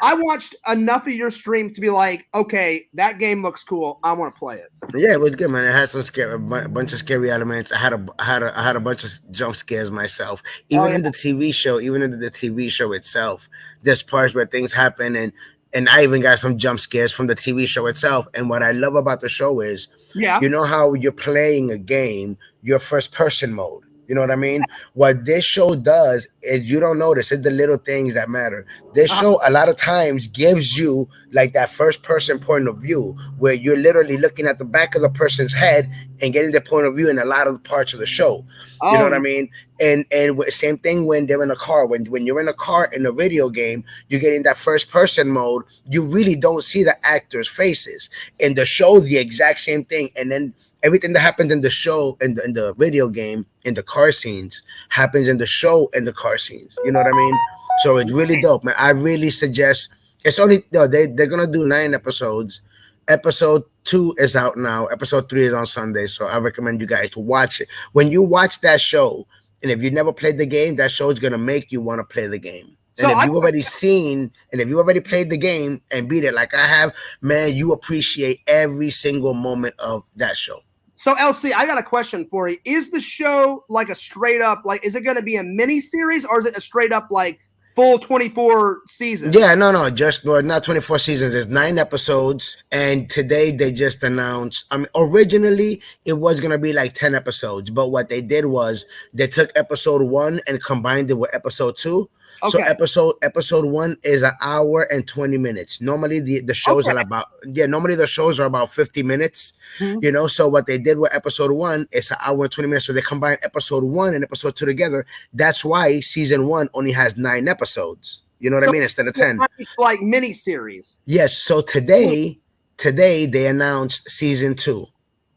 I watched enough of your streams to be like, okay, that game looks cool. I want to play it.
Yeah, it was good, man. It had a bunch of scary elements. I had a bunch of jump scares myself. Even in the TV show, itself, there's parts where things happen, and I even got some jump scares from the TV show itself. And what I love about the show is, you know how you're playing a game, your first person mode. You know what I mean? What this show does is you don't notice it's the little things that matter. This show a lot of times gives you like that first person point of view where you're literally looking at the back of the person's head and getting the point of view in a lot of parts of the show. You know what I mean? And same thing when they're in a car. When you're in a car in a video game, you get in that first person mode. You really don't see the actors' faces. In the show, the exact same thing. And then everything that happens in the show in the video game in the car scenes happens in the show in the car scenes. You know what I mean? So it's really dope, man. I really suggest. It's only no, they're gonna do 9 episodes. Episode 2 is out now. Episode 3 is on Sunday. So I recommend you guys to watch it. When you watch that show, and if you never played the game, that show is gonna make you want to play the game. So and if you've already seen, and if you already played the game and beat it like I have, man, you appreciate every single moment of that show.
So LC, I got a question for you. Is the show like a straight up, like, is it going to be a mini series or is it a straight up like full 24 seasons?
Yeah, no, just not 24 seasons. There's 9 episodes, and today they just announced. I mean, originally it was gonna be like 10 episodes, but what they did was they took episode 1 and combined it with episode 2. Okay. So episode 1 is an hour and 20 minutes. Normally the shows are about normally the shows are about 50 minutes. You know, so what they did with episode 1 is an hour and 20 minutes. So they combined episode 1 and episode 2 together. That's why season 1 only has 9 episodes. You know what I mean? Instead of 10.
It's like mini series.
Yes. So today they announced season 2.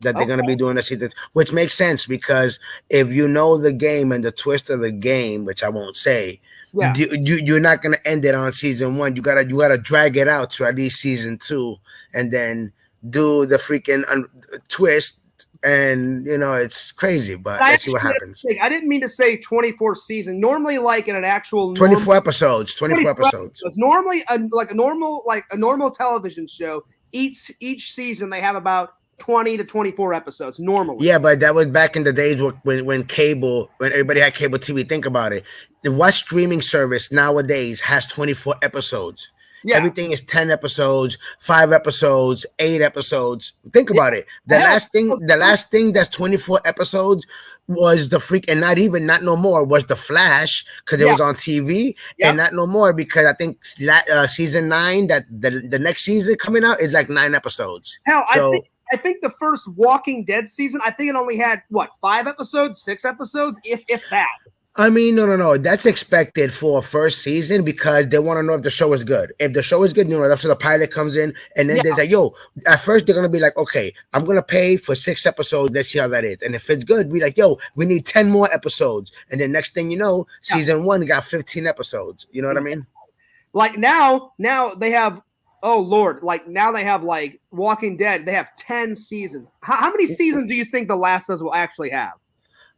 That they're going to be doing a season, which makes sense because if you know the game and the twist of the game, which I won't say, you're not going to end it on season 1. You gotta drag it out to at least season 2, and then do the freaking twist. And you know it's crazy, but let's see what happens.
I didn't mean to say 24 season. Normally, like in an actual
24 episodes. 24 episodes.
Normally, a normal television show. Each season they have about 20 to 24 episodes normally.
Yeah, but that was back in the days when everybody had cable TV. Think about it. What streaming service nowadays has 24 episodes? Yeah. Everything is 10 episodes, 5 episodes, 8 episodes. Think about it. The last thing that's 24 episodes was the freak, and not no more was the Flash because it was on TV, and not no more because I think season 9 that the next season coming out is like 9 episodes.
Hell, I think the first Walking Dead season, I think it only had 5 episodes, 6 episodes, if that.
I mean, no. That's expected for a first season because they want to know if the show is good. If the show is good, that's where the pilot comes in, and then they're like, "Yo." At first, they're gonna be like, "Okay, I'm gonna pay for 6 episodes. Let's see how that is." And if it's good, we like, "Yo, we need 10 more episodes." And then next thing you know, season 1 got 15 episodes. You know what I mean?
Like now they have. Oh Lord! Like now they have like Walking Dead. They have 10 seasons. How many seasons do you think The Last of Us will actually have?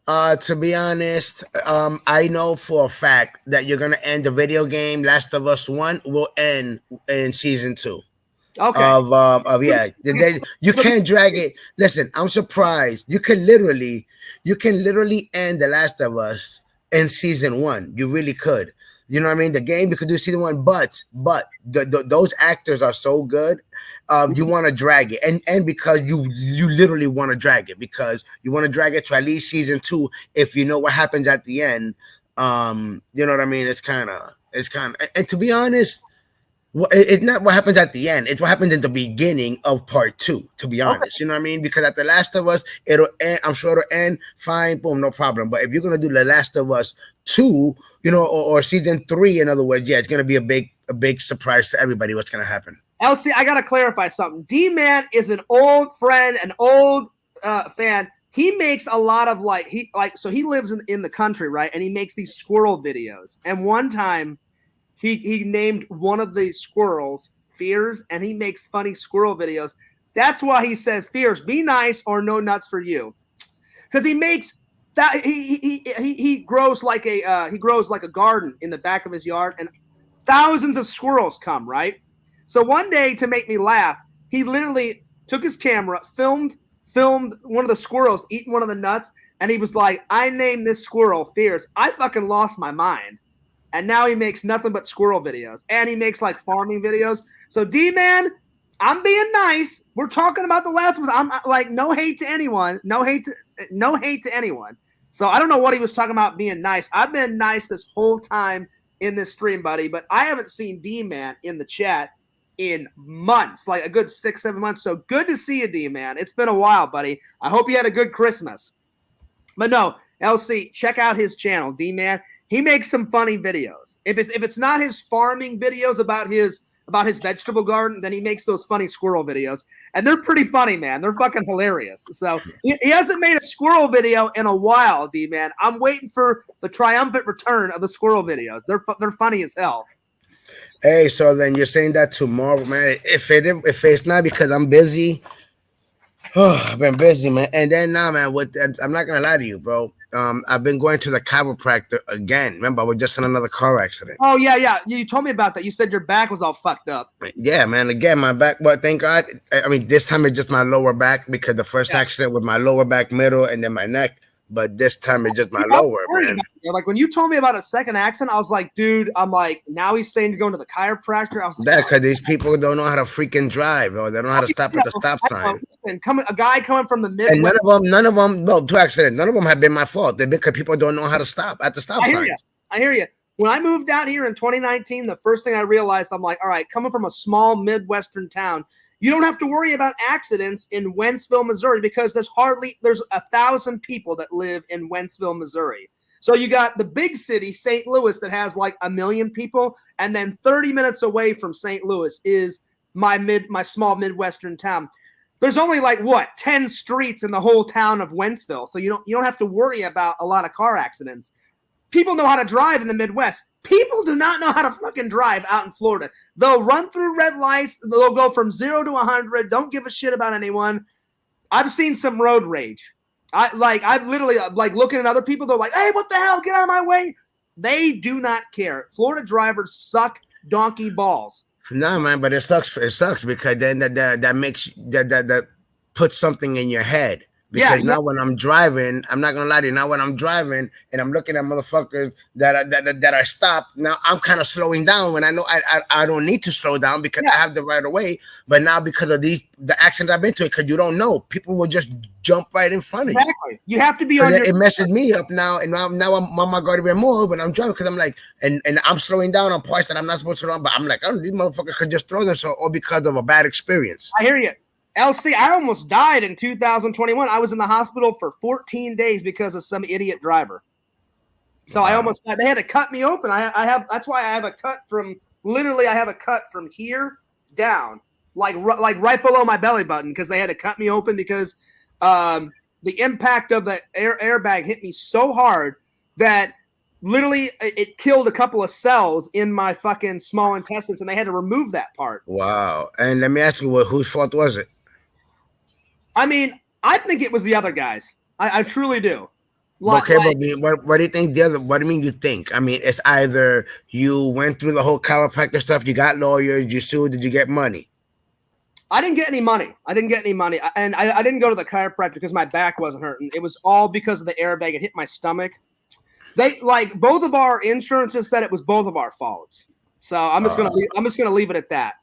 To be honest, I know for a fact that you're gonna end the video game. Last of Us 1 will end in season 2. Okay. You can't drag it. Listen, I'm surprised. You can literally end The Last of Us in season 1. You really could. You know what I mean? The game, you could do season 1, but those actors are so good. You want to drag it, and because you literally want to drag it because you want to drag it to at least season 2. If you know what happens at the end, you know what I mean. It's kind of, and to be honest, it's not what happens at the end. It's what happens in the beginning of part 2. To be honest, you know what I mean. Because at The Last of Us, it'll end. I'm sure it'll end fine, boom, no problem. But if you're gonna do The Last of Us 2, or season 3, in other words, it's gonna be a big surprise to everybody. What's gonna happen?
LC, I gotta clarify something. D-Man is an old friend, an old fan. He makes a lot of so he lives in the country, right? And he makes these squirrel videos. And one time, he named one of the squirrels Fears, and he makes funny squirrel videos. That's why he says, "Fears, be nice or no nuts for you," because he makes that he grows like a garden in the back of his yard, and thousands of squirrels come, right? So one day, to make me laugh, he literally took his camera, filmed one of the squirrels eating one of the nuts, and he was like, "I named this squirrel Fears." I fucking lost my mind. And now he makes nothing but squirrel videos. And he makes like farming videos. So D-Man, I'm being nice. We're talking about The Last of Us. I'm like, no hate to anyone. No hate to anyone. So I don't know what he was talking about being nice. I've been nice this whole time in this stream, buddy, but I haven't seen D-Man in the chat in months, like a good 6-7 months. So good to see you, D-Man. It's been a while, buddy. I hope you had a good Christmas. But no, LC, check out his channel, D-Man. He makes some funny videos. If it's not his farming videos about his vegetable garden, then he makes those funny squirrel videos. And they're pretty funny, man. They're fucking hilarious. So he hasn't made a squirrel video in a while, D-Man. I'm waiting for the triumphant return of the squirrel videos. They're funny as hell.
Hey, so then you're saying that tomorrow, man. If it's not because I'm busy, I've been busy, man. And then now, man, I'm not gonna lie to you, bro. I've been going to the chiropractor again. Remember, I was just in another car accident.
Oh yeah. You told me about that. You said your back was all fucked up.
Yeah, man. Again, my back. But thank God. I mean, this time it's just my lower back because the first accident was my lower back, middle, and then my neck. But this time it's just my lower, man.
Like when you told me about a second accident, I was like, dude, I'm like, now he's saying to go to the chiropractor. I was like,
that because these people don't know how to freaking drive, or they don't know how to stop at the stop sign.
Listen, a guy coming from the Midwest.
And none of them, no, 2 accidents. None of them have been my fault. They've been because people don't know how to stop at the stop signs.
I hear you. When I moved out here in 2019, the first thing I realized, I'm like, all right, coming from a small Midwestern town, you don't have to worry about accidents in Wentzville, Missouri, because there's 1,000 people that live in Wentzville, Missouri. So you got the big city, St. Louis, that has like 1 million people, and then 30 minutes away from St. Louis is my small Midwestern town. There's only like 10 streets in the whole town of Wentzville, so you don't have to worry about a lot of car accidents. People know how to drive in the Midwest. People do not know how to fucking drive out in Florida. They'll run through red lights. They'll go from 0 to 100. Don't give a shit about anyone. I've seen some road rage. I've literally looking at other people. They're like, hey, what the hell? Get out of my way. They do not care. Florida drivers suck donkey balls.
No, man, but it sucks. It sucks because then that makes that puts something in your head. Because now when I'm driving, I'm not gonna lie to you. Now when I'm driving and I'm looking at motherfuckers that are stopped, now I'm kind of slowing down when I know I don't need to slow down because I have the right of way. But now because of the accidents I've been to, because you don't know, people will just jump right in front of you.
Exactly. You have to be on.
It messes me up now, and now I'm on my guard even more when I'm driving because I'm like, and I'm slowing down on parts that I'm not supposed to run. But I'm like, oh, these motherfuckers could just throw them, so all because of a bad experience.
I hear you. LC, I almost died in 2021. I was in the hospital for 14 days because of some idiot driver. So I almost died. They had to cut me open. That's why I have a cut from here down, like right below my belly button, because they had to cut me open because the impact of the airbag hit me so hard that literally it killed a couple of cells in my fucking small intestines, and they had to remove that part.
Wow. And let me ask you, whose fault was it?
I mean, I think it was the other guys. I truly do.
What do you think what do you mean you think? I mean, it's either you went through the whole chiropractor stuff, you got lawyers, you sued, did you get money?
I didn't get any money. And I didn't go to the chiropractor because my back wasn't hurting. It was all because of the airbag. It hit my stomach. Both of our insurances said it was both of our faults. So I'm just gonna leave it at that.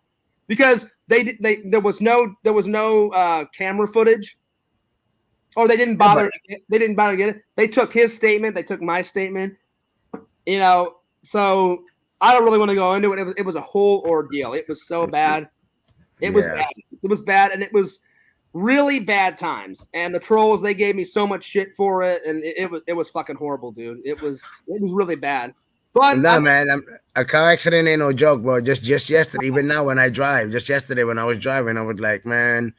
Because there was no camera footage, or they didn't bother. They didn't bother to get it. They took his statement. They took my statement. So I don't really want to go into it. It was a whole ordeal. It was so bad. It was bad. It was bad, and it was really bad times. And the trolls, they gave me so much shit for it, and it was fucking horrible, dude. It was really bad. But
man, a car accident ain't no joke, bro. Just yesterday, even now when I drive, just yesterday when I was driving, I was like, man,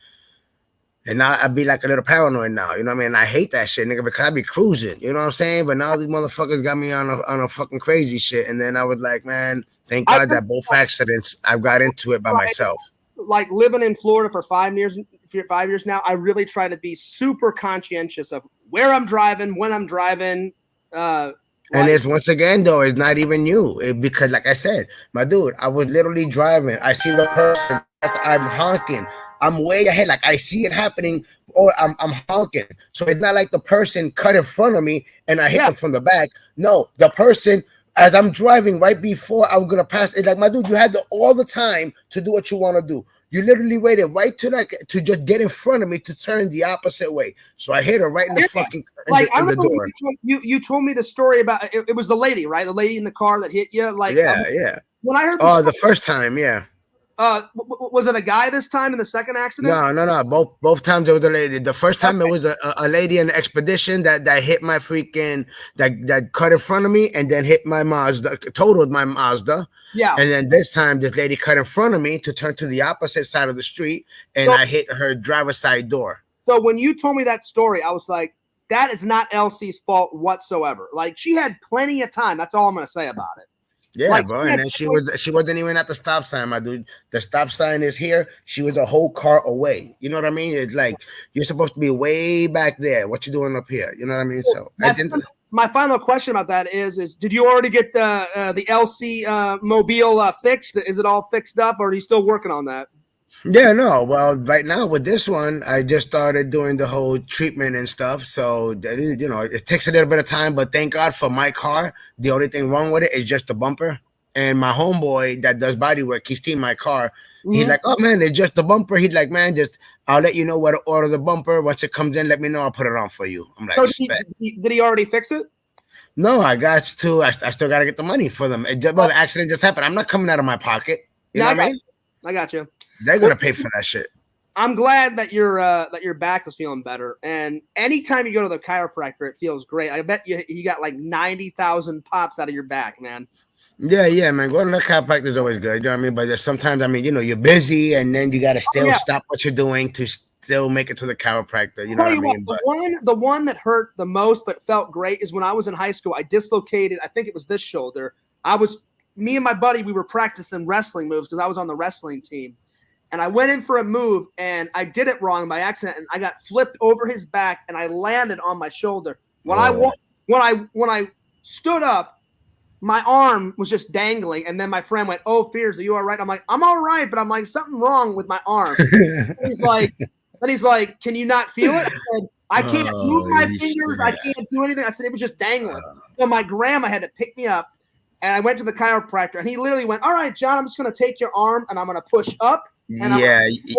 and now I'd be like a little paranoid now. You know what I mean? I hate that shit, nigga, because I be cruising. You know what I'm saying? But now these motherfuckers got me on a fucking crazy shit. And then I was like, man, thank God that both accidents I got into it by myself.
Like living in Florida for 5 years now, I really try to be super conscientious of where I'm driving, when I'm driving.
And it's once again though, it's not even you because, like I said, my dude, I was literally driving. I see the person, I'm honking. I'm way ahead, like I see it happening, or I'm honking. So it's not like the person cut in front of me and I hit them from the back. No, the person, as I'm driving right before I was gonna pass, it's like, my dude, you had all the time to do what you want to do. You literally waited right to just get in front of me to turn the opposite way. So I hit her right in the fucking
I
in the
remember
door.
You told me the story about it was the lady, right? The lady in the car that hit you. Like
yeah.
When I heard
the first time, yeah.
Was it a guy this time in the second accident?
No. Both times it was a lady. The first time it was a lady in the expedition that hit my freaking that cut in front of me and then hit my Mazda, totaled my Mazda.
Yeah.
And then this time this lady cut in front of me to turn to the opposite side of the street, and I hit her driver's side door.
So when you told me that story, I was like, that is not Elsie's fault whatsoever. Like, she had plenty of time. That's all I'm gonna say about it.
Yeah,
like,
bro. And then she wasn't even at the stop sign, my dude. The stop sign is here. She was a whole car away. You know what I mean? It's like you're supposed to be way back there. What you doing up here? You know what I mean? So
my final question about that is did you already get the LC mobile fixed? Is it all fixed up, or are you still working on that?
Yeah, no. Well, right now with this one, I just started doing the whole treatment and stuff. So that is, it takes a little bit of time, but thank God for my car. The only thing wrong with it is just the bumper. And my homeboy that does body work, he's seen my car. Mm-hmm. He's like, oh man, it's just the bumper. He's like, man, I'll let you know where to order the bumper. Once it comes in, let me know. I'll put it on for you. I'm like,
so did he already fix it?
No, I still got to get the money for them. The accident just happened. I'm not coming out of my pocket. You know what I mean?
I got you.
They're gonna pay for that shit.
I'm glad that your back is feeling better. And anytime you go to the chiropractor, it feels great. I bet you got like 90,000 pops out of your back, man.
Yeah, man. Going to the chiropractor is always good. You know what I mean? But there's sometimes, I mean, you're busy, and then you gotta still stop what you're doing to still make it to the chiropractor. You know what I mean?
The one that hurt the most but felt great is when I was in high school. I dislocated. I think it was this shoulder. Me and my buddy, we were practicing wrestling moves because I was on the wrestling team. And I went in for a move, and I did it wrong by accident, and I got flipped over his back, and I landed on my shoulder. When I stood up, my arm was just dangling, and then my friend went, "Oh, Fears, are you all right?" I'm like, "I'm all right," but I'm like, something wrong with my arm. He's like, "Can you not feel it?" I said, "I can't move my fingers. I can't do anything." I said, "It was just dangling." So my grandma had to pick me up, and I went to the chiropractor, and he literally went, "All right, John, I'm just going to take your arm, and I'm going to push up." And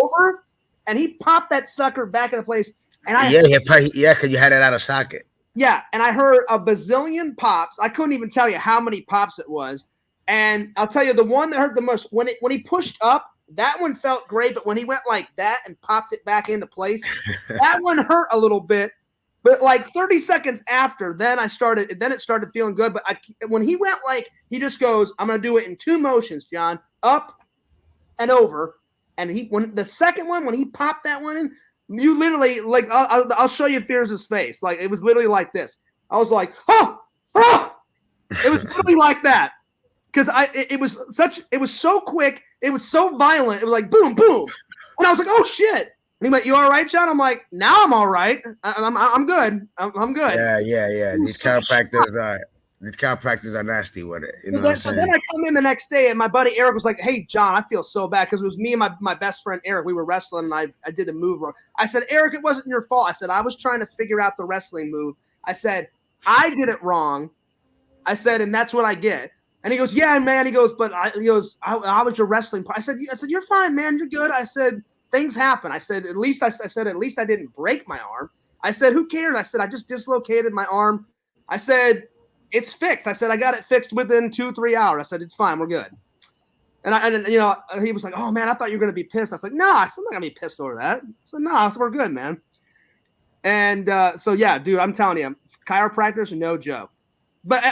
over, and he popped that sucker back into place. And
because you had it out of socket.
Yeah, and I heard a bazillion pops. I couldn't even tell you how many pops it was. And I'll tell you, the one that hurt the most when he pushed up, that one felt great. But when he went like that and popped it back into place, that one hurt a little bit. But like 30 seconds after, then it started feeling good. But when he went he just goes, "I'm gonna do it in 2 motions, John, up and over." And when the second one, when he popped that one in, you literally I'll show you Fears' face. Like, it was literally like this. I was like, oh! It was literally like that. Because it was so quick, it was so violent, it was like boom, boom. And I was like, oh shit. And he went, "You all right, John?" I'm like, "Now I'm all right. I'm good. I'm good."
Yeah. These chiropractors are nasty with it. You know what I'm saying?
So then I come in the next day, and my buddy Eric was like, "Hey, John, I feel so bad," because it was me and my best friend Eric. We were wrestling, and I did the move wrong. I said, "Eric, it wasn't your fault." I said, "I was trying to figure out the wrestling move." I said, "I did it wrong." I said, "And that's what I get." And he goes, "Yeah, man." He goes, "I was your wrestling part." I said, "You're fine, man. You're good." I said, "Things happen." I said, at least I didn't break my arm." I said, "Who cares?" I said, "I just dislocated my arm." I said, "It's fixed." I said, "I got it fixed within 2-3 hours." I said, "It's fine. We're good." And he was like, "Oh man, I thought you were going to be pissed." I was like, "No, I'm not going to be pissed over that." I said, "No, we're good, man." And so yeah, dude, I'm telling you, chiropractors are no joke. But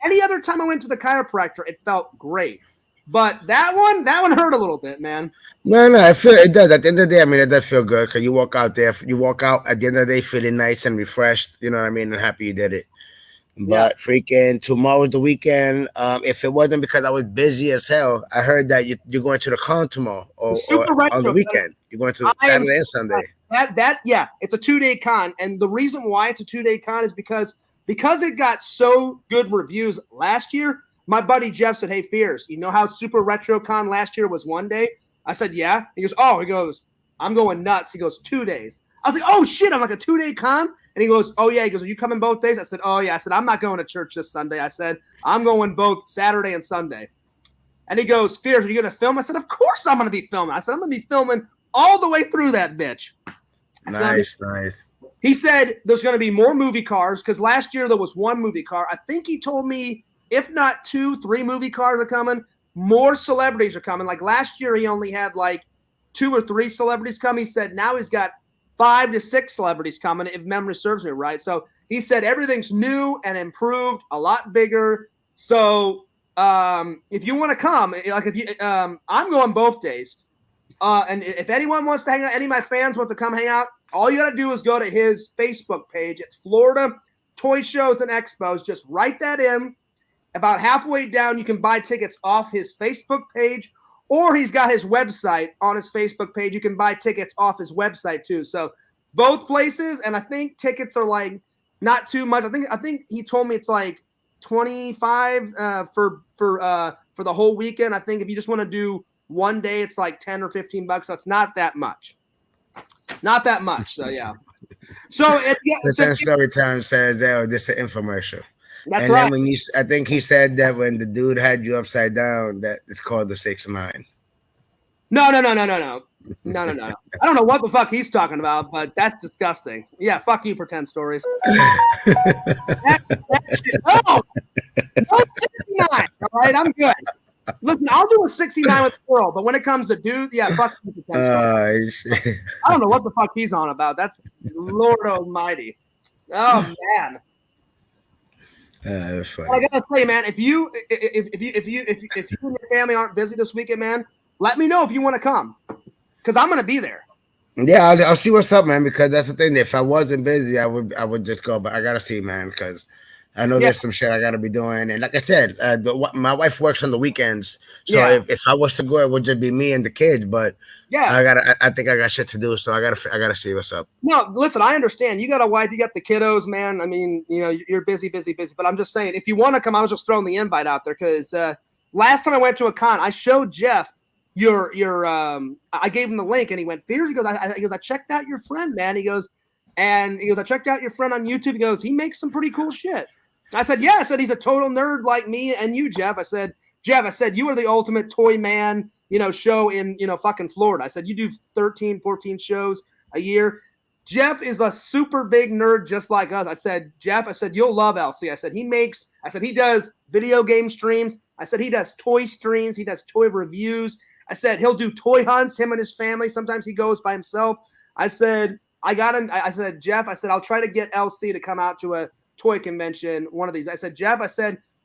any other time I went to the chiropractor, it felt great. But that one hurt a little bit, man.
No, I feel it does. At the end of the day, I mean, it does feel good because you walk out at the end of the day feeling nice and refreshed. You know what I mean, and happy you did it. But freaking tomorrow's the weekend. If it wasn't because I was busy as hell, I heard that you're going to the con tomorrow or on the weekend. You're going to Saturday and Sunday.
It's a 2-day con, and the reason why it's a 2-day con is because it got so good reviews last year. My buddy Jeff said, "Hey, Fears, you know how SuperRetro Con last year was 1 day?" I said, "Yeah." He goes, "I'm going nuts." He goes, 2 days. I was like, "Oh shit!" I'm like, "A 2-day con?" And he goes, "Oh yeah." He goes, "Are you coming both days?" I said, "Oh yeah." I said, "I'm not going to church this Sunday." I said, "I'm going both Saturday and Sunday." And he goes, Fears, are you going to film? I said, of course I'm going to be filming. I said, I'm going to be filming all the way through that bitch.
Nice.
He said there's going to be more movie cars because last year there was one movie car. I think he told me if not 2, 3 movie cars are coming. More celebrities are coming. Like last year he only had like 2 or 3 celebrities come. He said now he's got 5 to 6 celebrities coming, if memory serves me right. So he said everything's new and improved, a lot bigger. So if you want to come, like if you, I'm going both days. And if anyone wants to hang out, any of my fans want to come hang out, all you got to do is go to his Facebook page. It's Florida Toy Shows and Expos. Just write that in. About halfway down, you can buy tickets off his Facebook page, or he's got his website on his Facebook page. You can buy tickets off his website too. So both places, and I think tickets are like not too much. I think he told me it's like $25 for the whole weekend. I think if you just want to do one day, it's like $10 or $15. So it's not that much. Not that much. So yeah. So
Story Time says that this is an infomercial.
That's
and
right.
Then when I think he said that when the dude had you upside down, that it's called the 6ix9ine.
No. I don't know what the fuck he's talking about, but that's disgusting. Yeah, fuck you, pretend stories. that shit. Oh, no 69. All right, I'm good. Listen, I'll do a 69 with the girl, but when it comes to dude, yeah, fuck you, pretend stories. I don't know what the fuck he's on about. That's Lord Almighty. Oh man.
That's funny.
I gotta tell you, man, if you and your family aren't busy this weekend, man, let me know if you want to come, because I'm gonna be there.
Yeah, I'll see what's up, man. Because that's the thing. If I wasn't busy, I would just go. But I gotta see, man, because I know there's some shit I gotta be doing. And like I said, my wife works on the weekends, so if I was to go, it would just be me and the kid. But I think I got shit to do, so I gotta see what's up.
No, listen, I understand. You got a wife, you got the kiddos, man. I mean, you know, you're busy. But I'm just saying, if you want to come, I was just throwing the invite out there because last time I went to a con, I showed Jeff I gave him the link and he went, Fears. He goes, I checked out your friend, man. He goes, I checked out your friend on YouTube. He goes, he makes some pretty cool shit. I said, yeah. I said, he's a total nerd like me and you, Jeff. I said, you are the ultimate toy man, show in, fucking Florida. I said, you do 13, 14 shows a year. Jeff is a super big nerd just like us. I said, Jeff, you'll love LC. I said, he does video game streams. I said, he does toy streams. He does toy reviews. I said, he'll do toy hunts, him and his family. Sometimes he goes by himself. I said, I got him. I said, Jeff, I'll try to get LC to come out to a toy convention one of these. I said, Jeff,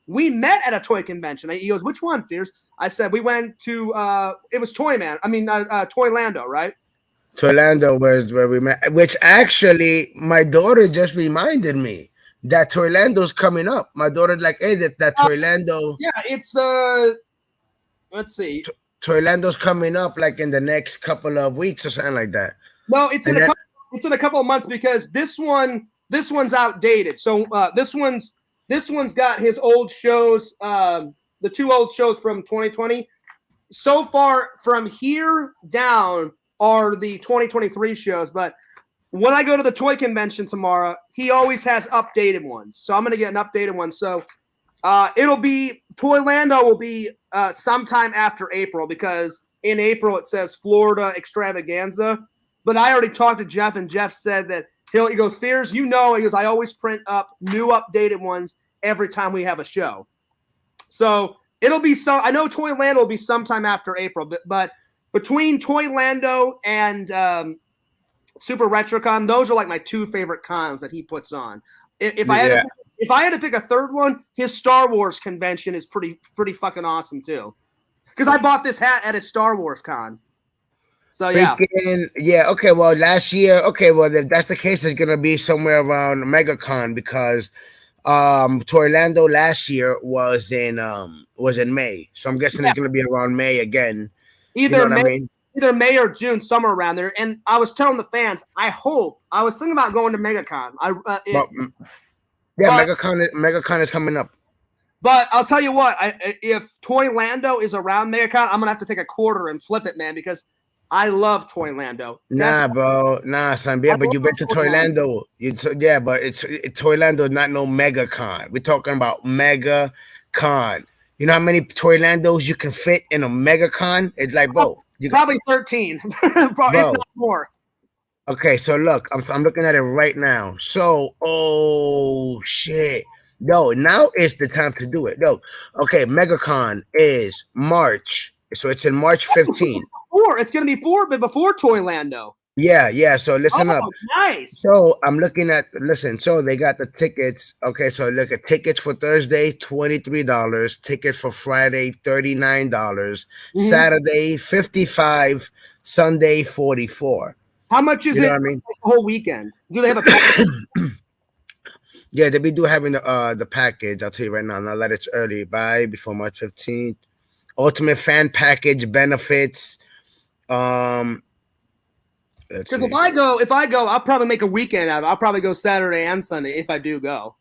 we met at a toy convention. He goes, which one, Fears? I said, we went to, it was Toylando, right?
Toylando was where we met, which actually my daughter just reminded me that Toylando's coming up. My daughter like, hey, that Toylando.
Yeah, it's, let's see.
Toylando's coming up like in the next couple of weeks or something like that.
No, it's in a couple of months because this one's outdated. So this one's got his old shows, the 2 old shows from 2020. So far from here down are the 2023 shows. But when I go to the toy convention tomorrow, he always has updated ones. So I'm going to get an updated one. So it'll be Toylando will be sometime after April because in April it says Florida Extravaganza. But I already talked to Jeff and Jeff said that he goes, Fears, he goes, I always print up new updated ones every time we have a show. So it'll be I know Toylando will be sometime after April, but between Toylando and SuperRetro, those are like my 2 favorite cons that he puts on. If I had to pick a third one, his Star Wars convention is pretty fucking awesome too. Because I bought this hat at a Star Wars con. So yeah.
Okay. Well, last year. Okay. Well, if that's the case, it's gonna be somewhere around MegaCon because Toylando last year was in May. So I'm guessing it's gonna be around May again.
Either May or June, somewhere around there. And I was telling the fans, I was thinking about going to MegaCon.
MegaCon is coming up.
But I'll tell you what, if Toylando is around MegaCon, I'm gonna have to take a quarter and flip it, man, because I love Toylando.
Nah, son. Yeah, but you've been to Toylando. But it's Toylando, not no MegaCon. We're talking about MegaCon. You know how many Toylandos you can fit in a MegaCon? It's like, bro,
probably 13, if not more.
Okay, so look, I'm looking at it right now. So, oh shit, yo, now is the time to do it. No, okay, MegaCon is March, so it's in March 15th.
It's gonna be before Toylando.
Yeah. So listen up.
Nice.
So I'm looking at So they got the tickets. Okay, so look at tickets for Thursday, $23. Tickets for Friday, $39. Saturday, $55. Sunday, $44.
How much is it? I mean, the whole weekend? Do they have a package?
Yeah, they do having the package. I'll tell you right now. Now that it's early, buy before March 15th. Ultimate fan package benefits.
Because if I go, I'll probably make a weekend out of it. I'll probably go Saturday and Sunday if I do go.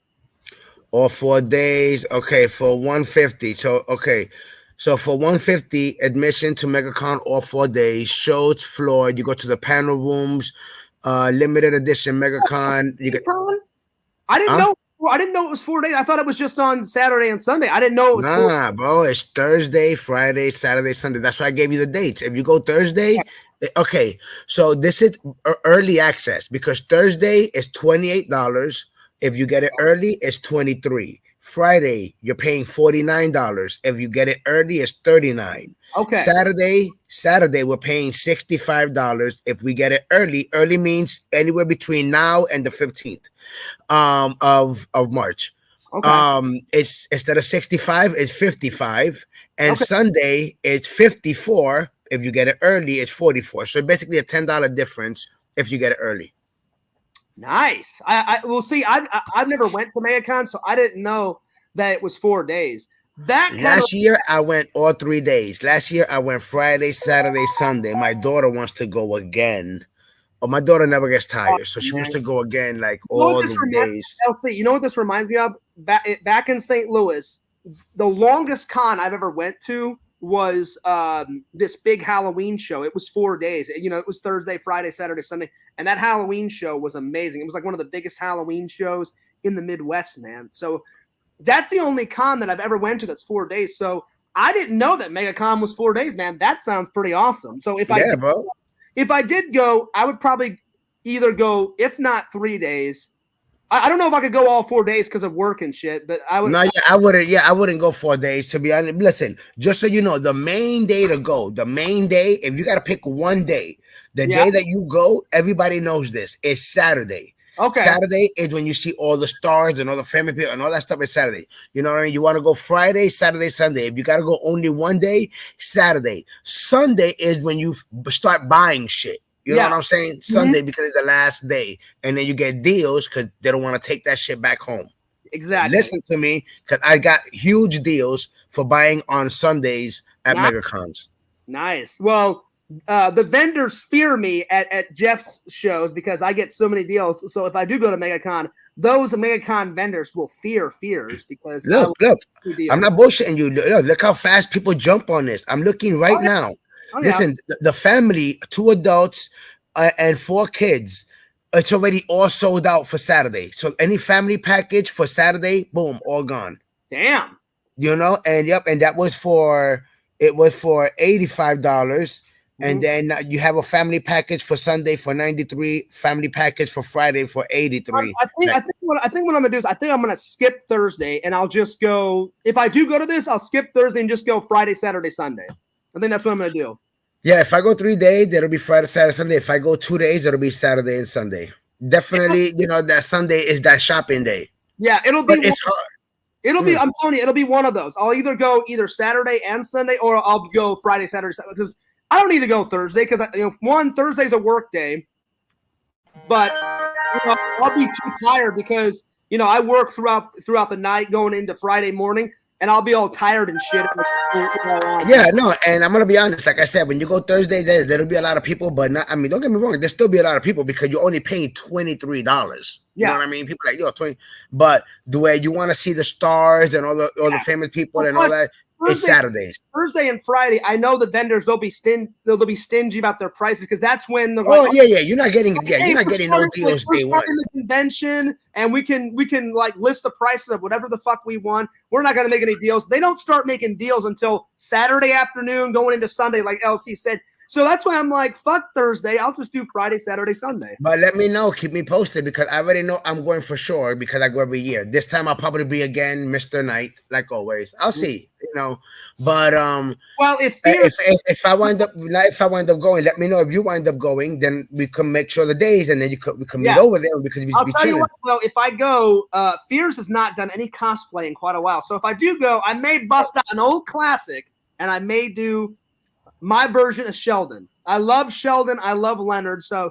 Or 4 days. Okay, for $150. So for $150, admission to MegaCon all 4 days, shows floor. You go to the panel rooms, limited edition MegaCon.
I didn't know. I didn't know it was 4 days. I thought it was just on Saturday and Sunday. I didn't know it was.
Nah, bro, it's Thursday, Friday, Saturday, Sunday. That's why I gave you the dates. If you go Thursday, okay. So this is early access because Thursday is $28. If you get it early, it's $23. Friday, you're paying $49. If you get it early, it's $39.
Okay.
Saturday, we're paying $65. If we get it early means anywhere between now and the 15th of March. Okay. It's instead of 65, it's 55. And Sunday, it's 54. If you get it early, it's 44. So basically a $10 difference if you get it early.
Nice. We'll see. I've never went to MegaCon, so I didn't know that it was 4 days.
Last year I went all 3 days. Last year I went Friday, Saturday, Sunday. My daughter wants to go again. Oh, my daughter never gets tired, so she wants to go again, like all the days.
LC, you know what this reminds me of? Back in St. Louis, the longest con I've ever went to was this big Halloween show. It was 4 days. You know, it was Thursday, Friday, Saturday, Sunday, and that Halloween show was amazing. It was like one of the biggest Halloween shows in the Midwest, man. So that's the only con that I've ever went to that's 4 days. So I didn't know that MegaCon was 4 days, man. That sounds pretty awesome. So if I did go, I would probably either go, if not 3 days. I don't know if I could go all 4 days because of work and shit, but I would.
No, yeah, I wouldn't. Yeah, I wouldn't go 4 days, to be honest. Listen, just so you know, the main day to go, if you got to pick one day, the day that you go, everybody knows this, is Saturday. Okay. Saturday is when you see all the stars and all the family people and all that stuff is Saturday. You know what I mean? You want to go Friday, Saturday, Sunday. If you got to go only one day, Saturday. Sunday is when you start buying shit. You know what I'm saying? Sunday because it's the last day. And then you get deals because they don't want to take that shit back home.
Exactly.
Listen to me because I got huge deals for buying on Sundays at MegaCons.
Nice. Well, the vendors fear me at Jeff's shows because I get so many deals. So if I do go to MegaCon, those MegaCon vendors will fears because
look, I'm not bullshitting you. Look how fast people jump on this. I'm looking right now. Listen, the family, 2 adults and 4 kids, it's already all sold out for Saturday. So any family package for Saturday, boom, all gone.
Damn.
You know, and that was for $85. And then you have a family package for Sunday for $93, family package for Friday for $83.
I think what I'm gonna do is I think I'm gonna skip Thursday and I'll just go. If I do go to this, I'll skip Thursday and just go Friday, Saturday, Sunday. I think that's what I'm going to do.
Yeah, if I go 3 days, that'll be Friday, Saturday, Sunday. If I go 2 days, it'll be Saturday and Sunday. Definitely, you know, that Sunday is that shopping day.
Yeah, it'll be.
But it's hard.
It'll be. I'm telling you, it'll be one of those. I'll either go Saturday and Sunday, or I'll go Friday, Saturday, Sunday. Because I don't need to go Thursday because Thursday's a work day, but I'll be too tired because I work throughout the night going into Friday morning. And I'll be all tired and shit.
Yeah, no, and I'm gonna be honest. Like I said, when you go Thursday, there'll be a lot of people, but not. I mean, don't get me wrong. There'll still be a lot of people because you're only paying $23. You know what I mean? People are like 20. But the way you want to see the stars and all the famous people and all that. it's Saturdays.
Thursday and Friday, I know the vendors they'll be stingy about their prices because that's when they're
like, yeah, you're not getting no deals
we're
day one.
The convention, and we can like list the prices of whatever the fuck we want. We're not going to make any deals. They don't start making deals until Saturday afternoon, going into Sunday, like LC said. So that's why I'm like, fuck Thursday. I'll just do Friday, Saturday, Sunday.
But let me know. Keep me posted because I already know I'm going for sure because I go every year. This time I'll probably be again Mr. Knight, like always. I'll see, But
well,
if I wind up going, let me know. If you wind up going, then we can make sure the days, and then we can meet over there because
I'll tell you what, well, if I go, Fears has not done any cosplay in quite a while. So if I do go, I may bust out an old classic, and I may do my version of Sheldon. I love Sheldon. I love Leonard. So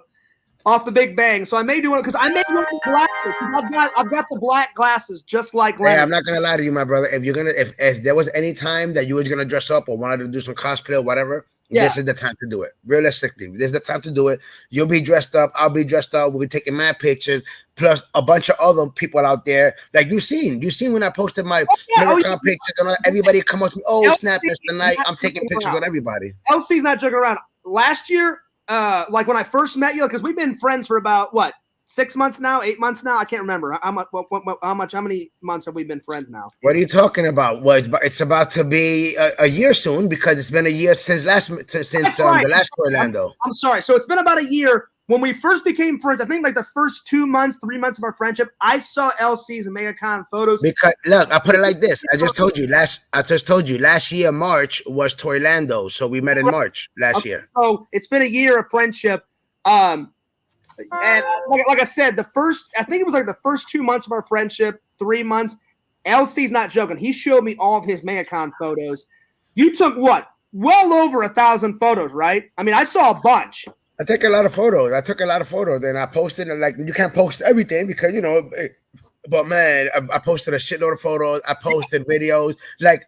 off the Big Bang. So I may do one because I may wear glasses because I've got the black glasses just like Leonard.
Hey, I'm not gonna lie to you, my brother. If there was any time that you were gonna dress up or wanted to do some cosplay or whatever, this is the time to do it. Realistically, this is the time to do it. You'll be dressed up. I'll be dressed up. We'll be taking mad pictures. Plus a bunch of other people out there. Like you seen when I posted my pictures and everybody come up to me. Oh, snap! It's the night. I'm taking pictures with everybody.
LC's not joking around. Last year, like when I first met you, because we've been friends for about 6 months now, 8 months now. I can't remember how many months have we been friends now?
What are you talking about? Well, it's about to be a year soon because it's been a year since the last Orlando.
I'm sorry. So it's been about a year. When we first became friends, I think like the first 2 months, 3 months of our friendship, I saw LC's MegaCon photos.
Because look, I put it like this. I just told you last year, March was Toylando. So we met in March last year.
So it's been a year of friendship. And like I said, I think it was like the first 2 months of our friendship, 3 months. LC's not joking. He showed me all of his MegaCon photos. You took what? Well over 1,000 photos, right? I mean, I saw a bunch.
I took a lot of photos. And I posted, and like you can't post everything because but man, I posted a shitload of photos. I posted videos. Like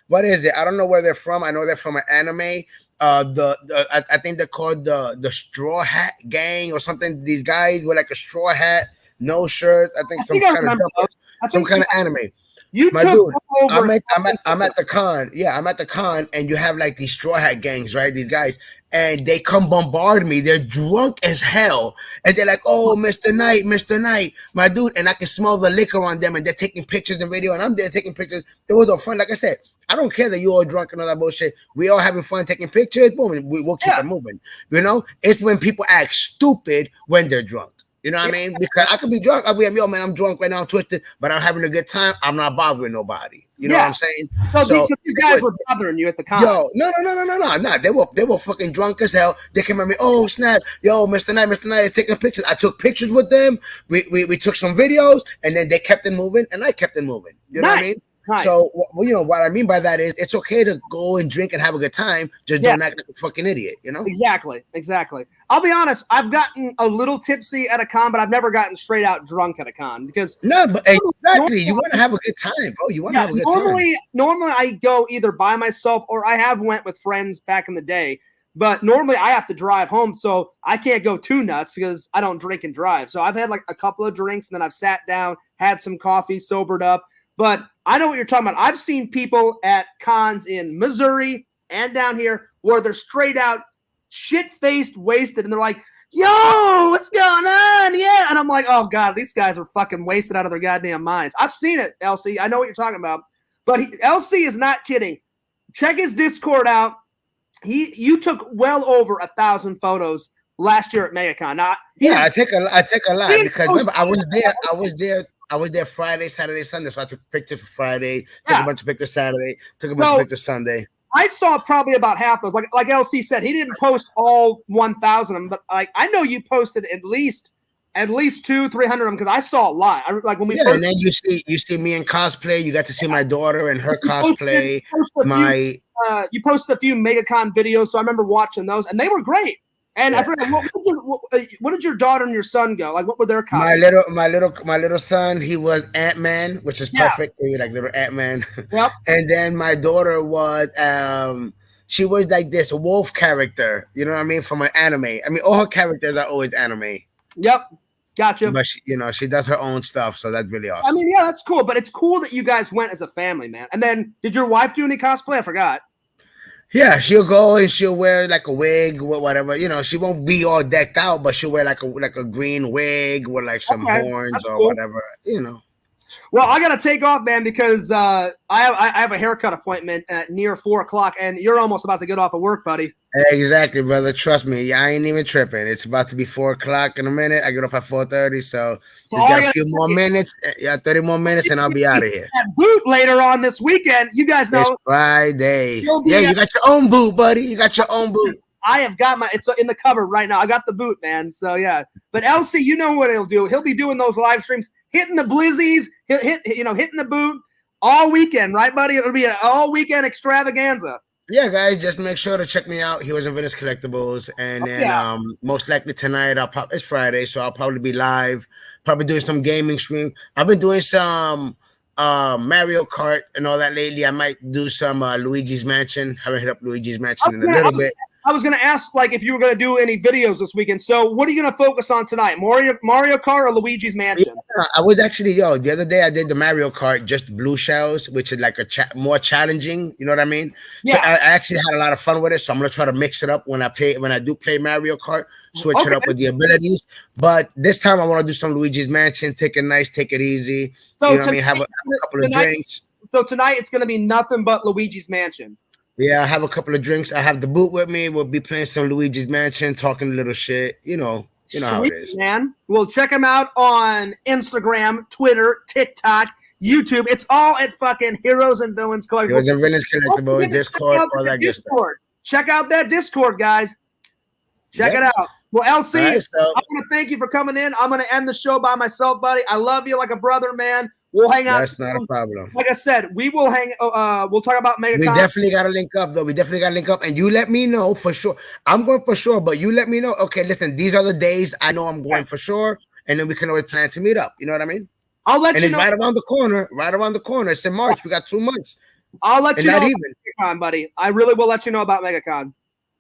what is it? I don't know where they're from. I know they're from an anime. I think they're called the Straw Hat Gang or something. These guys with like a straw hat, no shirt. I think some kind of anime. My dude, I'm at the con. Yeah, I'm at the con, and you have like these straw hat gangs, right? These guys, and they come bombard me. They're drunk as hell, and they're like, "Oh, Mr. Knight, my dude," and I can smell the liquor on them, and they're taking pictures and video, and I'm there taking pictures. It was all fun. Like I said, I don't care that you all drunk and all that bullshit. We all having fun taking pictures. Boom, we'll keep it moving. It's when people act stupid when they're drunk. You know what I mean? Because I could be drunk. I'll be like, yo, man, I'm drunk right now. I'm twisted, but I'm having a good time. I'm not bothering nobody. You know what I'm saying?
So these guys were bothering you at the con.
Yo, no. They were fucking drunk as hell. They came at me. Oh, snap. Yo, Mr. Knight, taking pictures. I took pictures with them. We took some videos, and then they kept it moving, and I kept it moving. You know what I mean?
Nice.
So, what I mean by that is it's okay to go and drink and have a good time. Just don't act like a fucking idiot,
Exactly. I'll be honest. I've gotten a little tipsy at a con, but I've never gotten straight out drunk at a con because
but exactly, you want to have a good time, bro. You want to have a good time.
Normally, I go either by myself or I have went with friends back in the day. But normally, I have to drive home, so I can't go too nuts because I don't drink and drive. So I've had like a couple of drinks, and then I've sat down, had some coffee, sobered up. But I know what you're talking about. I've seen people at cons in Missouri and down here where they're straight out shit-faced, wasted, and they're like, yo, what's going on? Yeah. And I'm like, oh, God, these guys are fucking wasted out of their goddamn minds. I've seen it, LC. I know what you're talking about. But LC is not kidding. Check his Discord out. You took well over 1,000 photos last year at MegaCon. Now,
I take a lot because remember, I was there Friday, Saturday, Sunday. So I took pictures for Friday, took a bunch of pictures Saturday, took a bunch of pictures Sunday.
I saw probably about half those. Like LC said, he didn't post all 1,000 of them, but I know you posted at least 200-300 of them because I saw a lot.
And then you see me in cosplay. You got to see my daughter and her cosplay.
You posted a few MegaCon videos, so I remember watching those, and they were great. And I forgot what did your daughter and your son go? Like, what were their costumes?
My little son, he was Ant-Man, which is perfect. Like little Ant-Man.
Yep.
And then my daughter was she was like this wolf character. You know what I mean? From an anime. I mean, all her characters are always anime.
Yep. Gotcha.
But she, she does her own stuff, so that's really awesome.
I mean, yeah, that's cool. But it's cool that you guys went as a family, man. And then, did your wife do any cosplay? I forgot.
Yeah, she'll go and she'll wear like a wig or whatever. She won't be all decked out, but she'll wear like a green wig with like some horns or
cool.
whatever.
Well, I gotta take off, man, because I have a haircut appointment at near 4:00, and you're almost about to get off of work, buddy.
Exactly, brother. Trust me, I ain't even tripping. It's about to be 4:00 in a minute. I get off at 4:30, so just got a few more minutes. Yeah, 30 more minutes, and I'll be out of here.
That boot later on this weekend. You guys know
it's Friday. Yeah, you got your own boot, buddy. You got your own boot.
I have got it's in the cupboard right now. I got the boot, man. So yeah. But LC, you know what he'll do? He'll be doing those live streams, hitting the blizzies, hitting the boot all weekend, right, buddy? It'll be an all weekend extravaganza.
Yeah, guys, just make sure to check me out. Heroes and Villains Collectibles, and then most likely tonight it's Friday, so I'll probably be live, probably doing some gaming stream. I've been doing some Mario Kart and all that lately. I might do some Luigi's Mansion. Haven't hit up Luigi's Mansion in a little bit.
I was going to ask, like, if you were going to do any videos this weekend. So, what are you going to focus on tonight? Mario Kart or Luigi's Mansion?
Yeah, I was actually, the other day I did the Mario Kart, just blue shells, which is like more challenging. You know what I mean? Yeah. So I actually had a lot of fun with it. So I'm going to try to mix it up when I do play Mario Kart, switch it up with the abilities. But this time I want to do some Luigi's Mansion, take it nice, take it easy. So you know what I mean? Have a couple of drinks.
So tonight it's going to be nothing but Luigi's Mansion.
Yeah, I have a couple of drinks. I have the boot with me. We'll be playing some Luigi's Mansion, talking a little shit. You know how it is.
Man. Well, check him out on Instagram, Twitter, TikTok, YouTube. It's all at fucking Heroes and Villains Collectibles.
Heroes and Villains Collectibles, Discord, all that good stuff.
Check out that Discord, guys. Check it out. Well, LC, right, I want to thank you for coming in. I'm going to end the show by myself, buddy. I love you like a brother, man. We'll hang out.
That's not a problem.
Like I said, we will hang. We'll talk about MegaCon.
We definitely got to link up, though. We definitely got to link up, and you let me know for sure. I'm going for sure, but you let me know. Okay, listen, these are the days I know I'm going for sure, and then we can always plan to meet up. You know what I mean?
I'll let you know.
And it's right around the corner. Right around the corner. It's in March. We got 2 months.
I'll let you know about MegaCon, buddy. I really will let you know about MegaCon.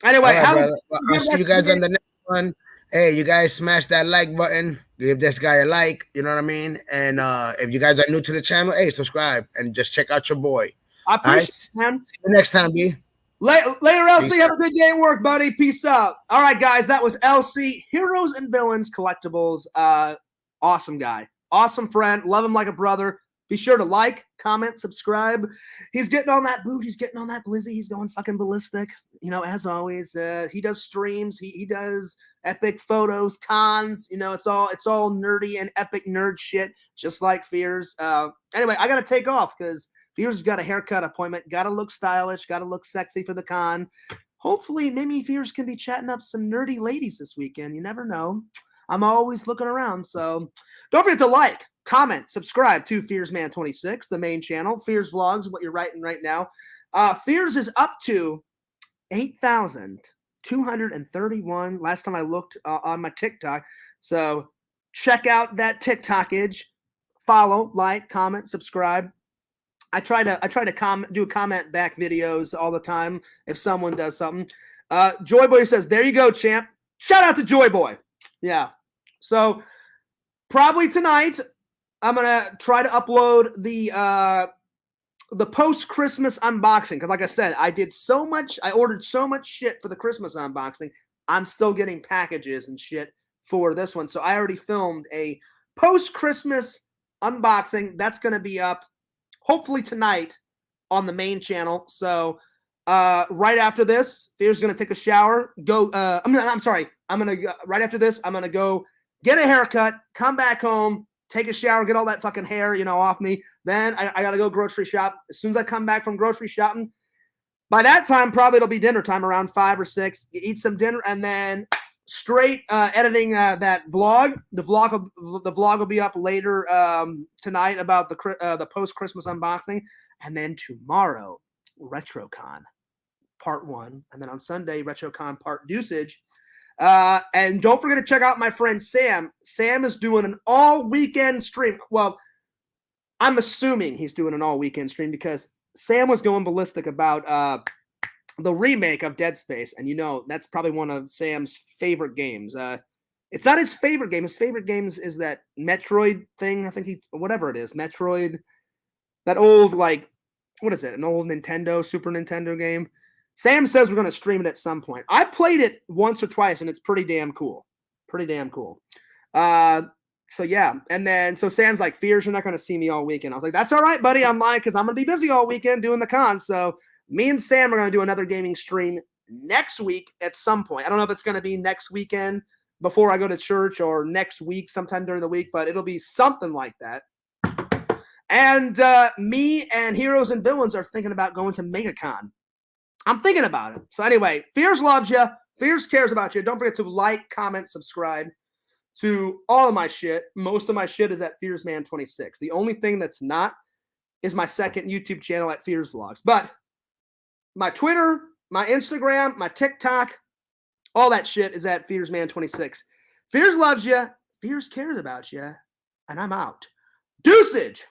Anyway,
right, I'll see you guys on the next one. Hey, you guys smash that like button. Give this guy a like. You know what I mean? And if you guys are new to the channel, hey, subscribe and just check out your boy.
I appreciate it, man.
See you next time, B.
Later, LC. Have a good day at work, buddy. Peace out. All right, guys. That was LC, Heroes and Villains Collectibles. Awesome guy. Awesome friend. Love him like a brother. Be sure to like, comment, subscribe. He's getting on that boot. He's getting on that blizzy. He's going fucking ballistic. As always. He does streams. He does epic photos, cons. It's all nerdy and epic nerd shit, just like Fears. Anyway, I gotta take off because Fears has got a haircut appointment. Gotta look stylish. Gotta look sexy for the con. Hopefully, maybe Fears can be chatting up some nerdy ladies this weekend. You never know. I'm always looking around. So don't forget to like, comment, subscribe to FearsMan26, the main channel. Fears Vlogs, what you're writing right now. Fears is up to 8,231 last time I looked on my TikTok. So check out that TikTok-age. Follow, like, comment, subscribe. I try to do comment back videos all the time if someone does something. Joyboy says, "There you go, champ." Shout out to Joyboy. Yeah. So probably tonight I'm gonna try to upload the post-Christmas unboxing, because like I said, I ordered so much shit for the Christmas unboxing. I'm still getting packages and shit for this one. So I already filmed a post-Christmas unboxing. That's going to be up hopefully tonight on the main channel. So right after this, Fear's going to take a shower. Right after this, I'm going to go get a haircut, come back home, take a shower, get all that fucking hair, off me. Then I got to go grocery shop. As soon as I come back from grocery shopping, by that time, probably it'll be dinner time around 5 or 6. You eat some dinner and then straight editing that vlog. The vlog will be up later tonight about the post-Christmas unboxing. And then tomorrow, RetroCon Part 1. And then on Sunday, RetroCon Part Dosage. And don't forget to check out my friend Sam. Sam is doing an all-weekend stream. Well, I'm assuming he's doing an all-weekend stream because Sam was going ballistic about the remake of Dead Space. And that's probably one of Sam's favorite games. It's not his favorite game. His favorite games is that Metroid thing. I think whatever it is, Metroid, that old, like, what is it? An old Nintendo, Super Nintendo game. Sam says we're going to stream it at some point. I played it once or twice, and it's pretty damn cool. Pretty damn cool. So yeah, and then so Sam's like, "Fears, you're not going to see me all weekend." I was like, "That's all right, buddy. I'm lying because I'm going to be busy all weekend doing the con." So me and Sam are going to do another gaming stream next week at some point. I don't know if it's going to be next weekend before I go to church or next week sometime during the week, but it'll be something like that. And me and Heroes and Villains are thinking about going to MegaCon. I'm thinking about it. So anyway, Fears loves you. Fears cares about you. Don't forget to like, comment, subscribe to all of my shit. Most of my shit is at FearsMan26. The only thing that's not is my second YouTube channel at Fears Vlogs. But my Twitter, my Instagram, my TikTok, all that shit is at FearsMan26. Fears loves you. Fears cares about you. And I'm out. Deucage.